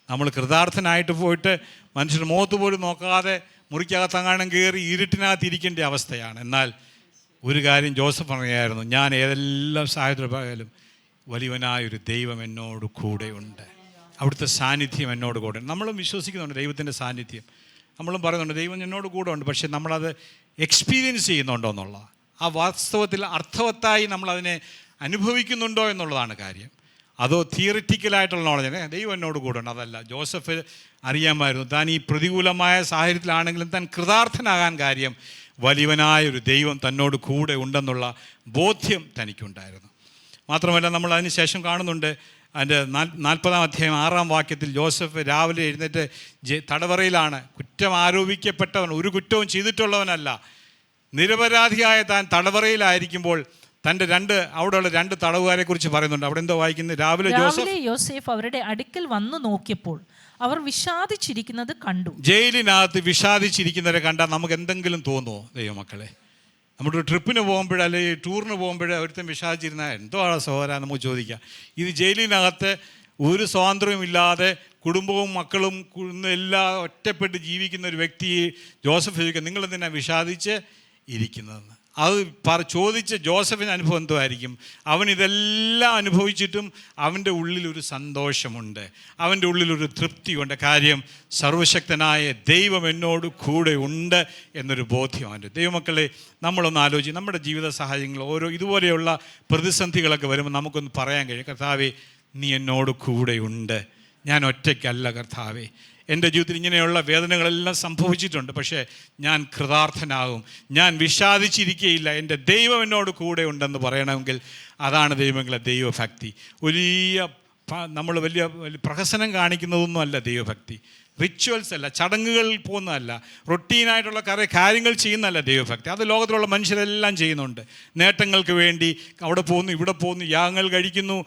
നമ്മൾ കൃതാർത്ഥനായിട്ട് പോയിട്ട് മനുഷ്യർ മുഖത്ത് പോലും നോക്കാതെ മുറിക്കകത്തങ്ങാനും കയറി ഇരുട്ടിനകത്ത് ഇരിക്കേണ്ട അവസ്ഥയാണ്. എന്നാൽ ഒരു കാര്യം ജോസഫ് പറയുകയായിരുന്നു, ഞാൻ ഏതെല്ലാം സാഹചര്യമായാലും വലിയവനായൊരു ദൈവം എന്നോട് കൂടെയുണ്ട്, അവിടുത്തെ സാന്നിധ്യം എന്നോട് കൂടെ. നമ്മളും വിശ്വസിക്കുന്നുണ്ട് ദൈവത്തിൻ്റെ സാന്നിധ്യം, നമ്മളും പറയുന്നുണ്ട് ദൈവം എന്നോട് കൂടെ ഉണ്ട്. പക്ഷേ നമ്മളത് എക്സ്പീരിയൻസ് ചെയ്യുന്നുണ്ടോ എന്നുള്ള, ആ വാസ്തവത്തിൽ അർത്ഥവത്തായി നമ്മളതിനെ അനുഭവിക്കുന്നുണ്ടോ എന്നുള്ളതാണ് കാര്യം. അതോ തിയറിറ്റിക്കലായിട്ടുള്ള നോളജ് ദൈവം എന്നോട് കൂടെ ഉണ്ട്, അതല്ല. ജോസഫ് അറിയാമായിരുന്നു താൻ ഈ പ്രതികൂലമായ സാഹചര്യത്തിലാണെങ്കിലും താൻ കൃതാർത്ഥനാകാൻ കാര്യം വലിയവനായൊരു ദൈവം തന്നോട് കൂടെ ഉണ്ടെന്നുള്ള ബോധ്യം തനിക്കുണ്ടായിരുന്നു. മാത്രമല്ല നമ്മൾ അതിന് ശേഷം കാണുന്നുണ്ട്, അതിൻ്റെ 40-ാം അധ്യായം 6-ാം വാക്യത്തിൽ ജോസഫ് രാവിലെ എഴുന്നേറ്റ് തടവറയിലാണ്. കുറ്റം ആരോപിക്കപ്പെട്ടവൻ, ഒരു കുറ്റവും ചെയ്തിട്ടുള്ളവനല്ല, നിരപരാധിയായ താൻ തടവറയിലായിരിക്കുമ്പോൾ തൻ്റെ അവിടെയുള്ള 2 തടവുകാരെ കുറിച്ച് പറയുന്നുണ്ട്. അവിടെ എന്തോ വായിക്കുന്നത്, രാവിലെ യോസേഫ് അവരുടെ അടുക്കൽ വന്നു നോക്കിയപ്പോൾ അവർ വിഷാദിച്ചിരിക്കുന്നത് കണ്ടു. ജയിലിനകത്ത് വിഷാദിച്ചിരിക്കുന്നവരെ കണ്ടാൽ നമുക്ക് എന്തെങ്കിലും തോന്നുമോ ദൈവമക്കളെ? നമ്മളൊരു ട്രിപ്പിന് പോകുമ്പോൾ അല്ലെങ്കിൽ ടൂറിന് പോകുമ്പോൾ ഒരുത്തൻ വിഷാദിച്ചിരുന്നാൽ എന്തോ ആണ് സഹോദര നമുക്ക് ചോദിക്കാം. ഇത് ജയിലിനകത്ത് ഒരു സ്വാതന്ത്ര്യമില്ലാതെ കുടുംബവും മക്കളും എല്ലാം ഒറ്റപ്പെട്ട് ജീവിക്കുന്ന ഒരു വ്യക്തി ജോസഫ് ചോദിക്കുക, നിങ്ങളെന്തിനാ വിഷാദിച്ച് ഇരിക്കുന്നതെന്ന്. അത് ചോദിച്ച ജോസഫിന് അനുഭവം എന്തോ ആയിരിക്കും? അവൻ ഇതെല്ലാം അനുഭവിച്ചിട്ടും അവൻ്റെ ഉള്ളിലൊരു സന്തോഷമുണ്ട്, അവൻ്റെ ഉള്ളിലൊരു തൃപ്തിയുണ്ട്. കാര്യം സർവശക്തനായ ദൈവം എന്നോട് കൂടെ ഉണ്ട് എന്നൊരു ബോധ്യം അവൻ്റെ. ദൈവമക്കളെ, നമ്മളൊന്ന് ആലോചിച്ച് നമ്മുടെ ജീവിത സാഹചര്യങ്ങൾ ഓരോ ഇതുപോലെയുള്ള പ്രതിസന്ധികളൊക്കെ വരുമ്പോൾ നമുക്കൊന്ന് പറയാൻ കഴിയും, കർത്താവേ നീ എന്നോട് കൂടെയുണ്ട്, ഞാൻ ഒറ്റയ്ക്കല്ല കർത്താവേ. എൻ്റെ ജീവിതത്തിൽ ഇങ്ങനെയുള്ള വേദനകളെല്ലാം സംഭവിച്ചിട്ടുണ്ട്, പക്ഷേ ഞാൻ കൃതാർത്ഥനാകും, ഞാൻ വിഷാദിച്ചിരിക്കുകയില്ല, എൻ്റെ ദൈവം എന്നോട് കൂടെ ഉണ്ടെന്ന് പറയണമെങ്കിൽ അതാണ് ദൈവങ്ങളെ ദൈവഭക്തി. നമ്മൾ വലിയ പ്രഹസനം കാണിക്കുന്നതൊന്നും അല്ല ദൈവഭക്തി. റിച്വൽസ് അല്ല, ചടങ്ങുകൾ പോകുന്നതല്ല, റൊട്ടീനായിട്ടുള്ള കുറേ കാര്യങ്ങൾ ചെയ്യുന്നതല്ല ദൈവഭക്തി. അത് ലോകത്തിലുള്ള മനുഷ്യരെല്ലാം ചെയ്യുന്നുണ്ട്. നേട്ടങ്ങൾക്ക് വേണ്ടി അവിടെ പോകുന്നു, ഇവിടെ പോകുന്നു, യാഗങ്ങൾ കഴിക്കുന്നു,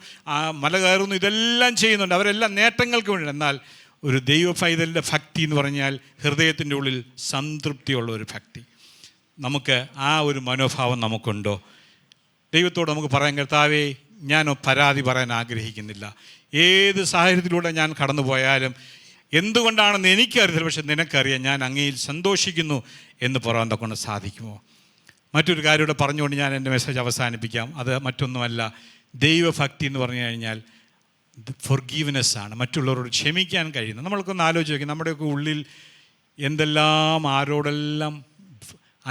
മല കയറുന്നു, ഇതെല്ലാം ചെയ്യുന്നുണ്ട്. അവരെല്ലാം നേട്ടങ്ങൾക്ക് വേണ്ടി. എന്നാൽ ഒരു ദൈവ പൈതലിൻ്റെ ഭക്തി എന്ന് പറഞ്ഞാൽ ഹൃദയത്തിൻ്റെ ഉള്ളിൽ സംതൃപ്തിയുള്ള ഒരു ഭക്തി. നമുക്ക് ആ ഒരു മനോഭാവം നമുക്കുണ്ടോ? ദൈവത്തോട് നമുക്ക് പറയാൻ, കർത്താവേ ഞാൻ പരാതി പറയാൻ ആഗ്രഹിക്കുന്നില്ല, ഏത് സാഹചര്യത്തിലൂടെ ഞാൻ കടന്നു പോയാലും എന്തുകൊണ്ടാണെന്ന് എനിക്കറിയില്ല, പക്ഷെ നിനക്കറിയാം, ഞാൻ അങ്ങയിൽ സന്തോഷിക്കുന്നു എന്ന് പറയാൻ കൊണ്ട് സാധിക്കുമോ? മറ്റൊരു കാര്യം ഇവിടെ പറഞ്ഞുകൊണ്ട് ഞാൻ എൻ്റെ മെസ്സേജ് അവസാനിപ്പിക്കാം. അത് മറ്റൊന്നുമല്ല, ദൈവഭക്തി എന്ന് പറഞ്ഞു കഴിഞ്ഞാൽ ഫോർഗീവ്നെസ് ആണ്, മറ്റുള്ളവരോട് ക്ഷമിക്കാൻ കഴിയുന്നത്. നമ്മൾക്കൊന്ന് ആലോചിച്ച് നോക്കി, നമ്മുടെയൊക്കെ ഉള്ളിൽ എന്തെല്ലാം ആരോടെല്ലാം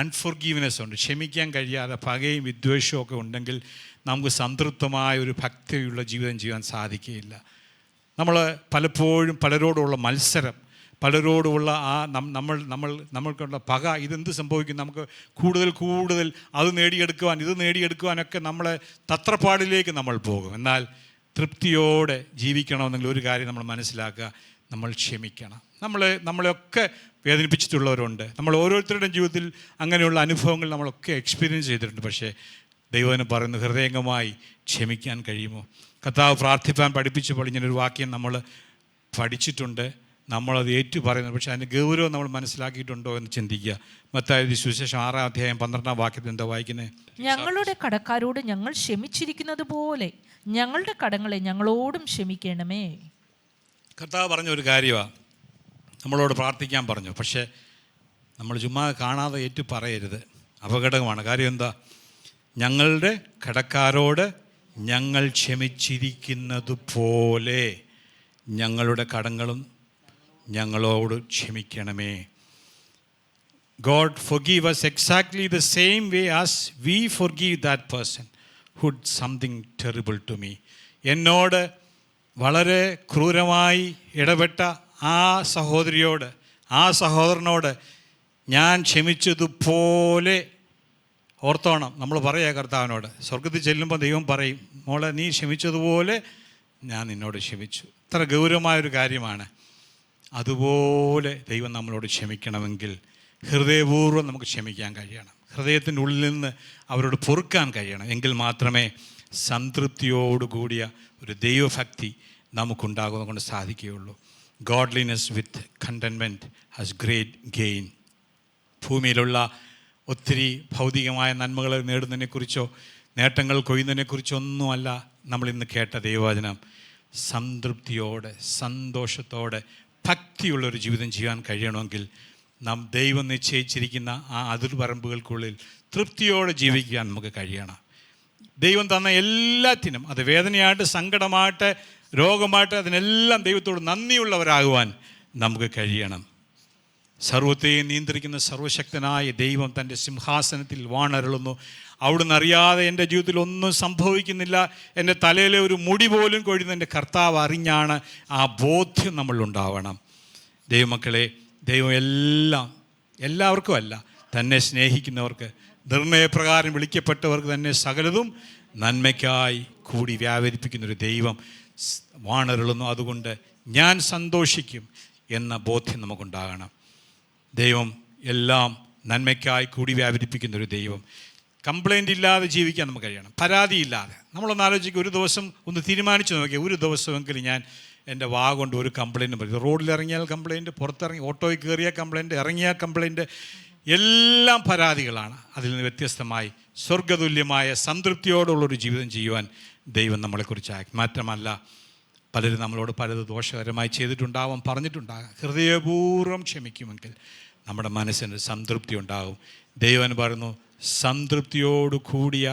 അൺഫോർഗീവ്നെസ് ഉണ്ട്, ക്ഷമിക്കാൻ കഴിയാതെ പകയും വിദ്വേഷവും ഒക്കെ ഉണ്ടെങ്കിൽ നമുക്ക് സംതൃപ്തമായ ഒരു ഭക്തിയുള്ള ജീവിതം ചെയ്യാൻ സാധിക്കുകയില്ല. നമ്മൾ പലപ്പോഴും പലരോടുള്ള മത്സരം, പലരോടുമുള്ള നമ്മൾക്കുള്ള പക, ഇതെന്ത് സംഭവിക്കും, നമുക്ക് കൂടുതൽ അത് ഇത് നേടിയെടുക്കുവാനൊക്കെ നമ്മളെ തത്രപ്പാടിലേക്ക് നമ്മൾ പോകും. എന്നാൽ തൃപ്തിയോടെ ജീവിക്കണമെന്നെങ്കിൽ ഒരു കാര്യം നമ്മൾ മനസ്സിലാക്കുക, നമ്മൾ ക്ഷമിക്കണം. നമ്മളെയൊക്കെ വേദനിപ്പിച്ചിട്ടുള്ളവരുണ്ട്. നമ്മൾ ഓരോരുത്തരുടെയും ജീവിതത്തിൽ അങ്ങനെയുള്ള അനുഭവങ്ങൾ നമ്മളൊക്കെ എക്സ്പീരിയൻസ് ചെയ്തിട്ടുണ്ട്. പക്ഷേ ദൈവത്തിന് പറയുന്ന ഹൃദയംഗമായി ക്ഷമിക്കാൻ കഴിയുമോ? കർത്താവ് പ്രാർത്ഥിപ്പാൻ പഠിപ്പിച്ചപ്പോൾ ഇങ്ങനൊരു വാക്യം നമ്മൾ പഠിച്ചിട്ടുണ്ട്, നമ്മളത് ഏറ്റു പറയുന്നത്. പക്ഷേ അതിൻ്റെ ഗൗരവം നമ്മൾ മനസ്സിലാക്കിയിട്ടുണ്ടോ എന്ന് ചിന്തിക്കുക. മത്തായി സുവിശേഷം 6-ാം അധ്യായം 12-ാം വാക്യത്തിൽ എന്താ വായിക്കുന്നത്? ഞങ്ങളുടെ കടക്കാരോട് ഞങ്ങൾ ക്ഷമിച്ചിരിക്കുന്നത് പോലെ ഞങ്ങളുടെ കടങ്ങളെ ഞങ്ങളോടും ക്ഷമിക്കണമേ. കർത്താവ് പറഞ്ഞ ഒരു കാര്യമാണ്, നമ്മളോട് പ്രാർത്ഥിക്കാൻ പറഞ്ഞു. പക്ഷേ നമ്മൾ ചുമ്മാ കാണാതെ ഏറ്റു പറയരുത്, അപകടമാണ്. കാര്യം എന്താ? ഞങ്ങളുടെ കടക്കാരോട് ഞങ്ങൾ ക്ഷമിച്ചിരിക്കുന്നത് പോലെ ഞങ്ങളുടെ കടങ്ങളും ഞങ്ങളോട് ക്ഷമിക്കണമേ. God forgive us exactly the same way as we forgive that person who did something terrible to me. എന്നോട് വളരെ ക്രൂരമായി ഇടപെട്ട ആ സഹോദരിയോട്, ആ സഹോദരനോട് ഞാൻ ക്ഷമിച്ചതുപോലെ ഓർത്തോണം. നമ്മൾ പറയാ കർത്താവിനോട്, സ്വർഗത്തിൽ ചെല്ലുമ്പോൾ ദൈവം പറയും, മോളെ നീ ക്ഷമിച്ചതുപോലെ ഞാൻ നിന്നോട് ക്ഷമിച്ചു. ഇത്ര ഗൗരവമായൊരു കാര്യമാണ്. അതുപോലെ ദൈവം നമ്മളോട് ക്ഷമിക്കണമെങ്കിൽ ഹൃദയപൂർവ്വം നമുക്ക് ക്ഷമിക്കാൻ കഴിയണം. ഹൃദയത്തിൻ്റെ ഉള്ളിൽ നിന്ന് അവരോട് പൊറുക്കാൻ കഴിയണം. എങ്കിൽ മാത്രമേ സംതൃപ്തിയോടുകൂടിയ ഒരു ദൈവഭക്തി നമുക്കുണ്ടാകുന്നത് കൊണ്ട് സാധിക്കുകയുള്ളൂ. Godliness with containment has great gain. ഭൂമിയിലുള്ള ഒത്തിരി ഭൗതികമായ നന്മകൾ നേടുന്നതിനെക്കുറിച്ചോ നേട്ടങ്ങൾ കൊയ്യുന്നതിനെക്കുറിച്ചോ ഒന്നുമല്ല നമ്മളിന്ന് കേട്ട ദൈവവചനം. സംതൃപ്തിയോടെ സന്തോഷത്തോടെ ഭക്തിയുള്ളൊരു ജീവിതം ചെയ്യാൻ കഴിയണമെങ്കിൽ നാം ദൈവം നിശ്ചയിച്ചിരിക്കുന്ന ആ അതിർവരമ്പുകൾക്കുള്ളിൽ തൃപ്തിയോടെ ജീവിക്കാൻ നമുക്ക് കഴിയണം. ദൈവം തന്ന എല്ലാത്തിനും, അത് വേദനയായിട്ട് സങ്കടമായിട്ട് രോഗമായിട്ട്, അതിനെല്ലാം ദൈവത്തോട് നന്ദിയുള്ളവരാകുവാൻ നമുക്ക് കഴിയണം. സർവത്തെയും നിയന്ത്രിക്കുന്ന സർവശക്തനായ ദൈവം തൻ്റെ സിംഹാസനത്തിൽ വാണരുളുന്നു. അവിടുന്ന് അറിയാതെ എൻ്റെ ജീവിതത്തിൽ ഒന്നും സംഭവിക്കുന്നില്ല. എൻ്റെ തലയിലെ ഒരു മുടി പോലും കൊഴിയുന്ന എൻ്റെ കർത്താവ് അറിഞ്ഞാണ്. ആ ബോധ്യം നമ്മളുണ്ടാവണം. ദൈവമക്കളെ, ദൈവം എല്ലാവർക്കും അല്ല, തന്നെ സ്നേഹിക്കുന്നവർക്ക്, നിർണയപ്രകാരം വിളിക്കപ്പെട്ടവർക്ക് തന്നെ സകലതും നന്മയ്ക്കായി കൂടി വ്യാപരിപ്പിക്കുന്നൊരു ദൈവം വാണരുളുന്നു. അതുകൊണ്ട് ഞാൻ സന്തോഷിക്കും എന്ന ബോധ്യം നമുക്കുണ്ടാകണം. ദൈവം എല്ലാം നന്മയ്ക്കായി കൂടി വ്യാപരിപ്പിക്കുന്നൊരു ദൈവം. കംപ്ലൈൻ്റ് ഇല്ലാതെ ജീവിക്കാൻ നമുക്ക് കഴിയണം, പരാതിയില്ലാതെ. നമ്മളൊന്ന് ആലോചിക്കുക, ഒരു ദിവസം ഒന്ന് തീരുമാനിച്ചു നോക്കിയാൽ, ഒരു ദിവസമെങ്കിലും ഞാൻ എൻ്റെ വാ കൊണ്ട് ഒരു കംപ്ലൈൻറ്റ് പറയും. റോഡിലിറങ്ങിയാൽ കംപ്ലൈൻറ്റ്, പുറത്തിറങ്ങി ഓട്ടോയിൽ കയറിയാൽ കംപ്ലൈൻറ്റ്, ഇറങ്ങിയാൽ കംപ്ലൈൻറ്റ്, എല്ലാം പരാതികളാണ്. അതിൽ നിന്ന് വ്യത്യസ്തമായി സ്വർഗതുല്യമായ സംതൃപ്തിയോടുള്ളൊരു ജീവിതം ചെയ്യുവാൻ ദൈവം നമ്മളെക്കുറിച്ച് മാത്രമല്ല, പലരും നമ്മളോട് പലത് ദോഷകരമായി ചെയ്തിട്ടുണ്ടാവാം, പറഞ്ഞിട്ടുണ്ടാകാം. ഹൃദയപൂർവ്വം ക്ഷമിക്കുമെങ്കിൽ നമ്മുടെ മനസ്സിന് സംതൃപ്തി ഉണ്ടാകും. ദൈവം പറയുന്നു, സംതൃപ്തിയോടു കൂടിയ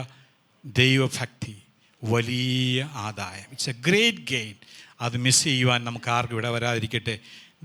ദൈവഭക്തി വലിയ ആദായം. It's A great gain. അത് മിസ് ചെയ്യുവാൻ നമുക്ക് ആർക്കും ഇവിടെ വരാതിരിക്കട്ടെ.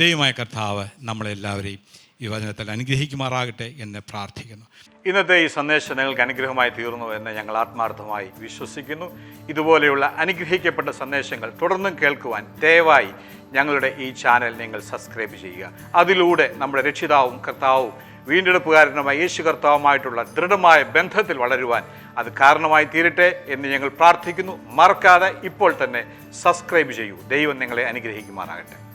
ദൈവമായ കർത്താവ് നമ്മളെല്ലാവരെയും ഈ വചനത്തിൽ അനുഗ്രഹിക്കുമാറാകട്ടെ എന്ന് പ്രാർത്ഥിക്കുന്നു. ഇന്നത്തെ ഈ സന്ദേശം നിങ്ങൾക്ക് അനുഗ്രഹമായി തീർന്നു എന്ന് ഞങ്ങൾ ആത്മാർത്ഥമായി വിശ്വസിക്കുന്നു. ഇതുപോലെയുള്ള അനുഗ്രഹിക്കപ്പെട്ട സന്ദേശങ്ങൾ തുടർന്നും കേൾക്കുവാൻ ദയവായി ഞങ്ങളുടെ ഈ ചാനൽ നിങ്ങൾ സബ്സ്ക്രൈബ് ചെയ്യുക. അതിലൂടെ നമ്മുടെ രക്ഷിതാവും കർത്താവും വീണ്ടെടുപ്പുകാരനുമായ യേശു കർത്താവുമായിട്ടുള്ള ദൃഢമായ ബന്ധത്തിൽ വളരുവാൻ അത് കാരണമായി തീരട്ടെ എന്ന് ഞങ്ങൾ പ്രാർത്ഥിക്കുന്നു. മറക്കാതെ ഇപ്പോൾ തന്നെ സബ്സ്ക്രൈബ് ചെയ്യൂ. ദൈവം നിങ്ങളെ അനുഗ്രഹിക്കുമാറാകട്ടെ.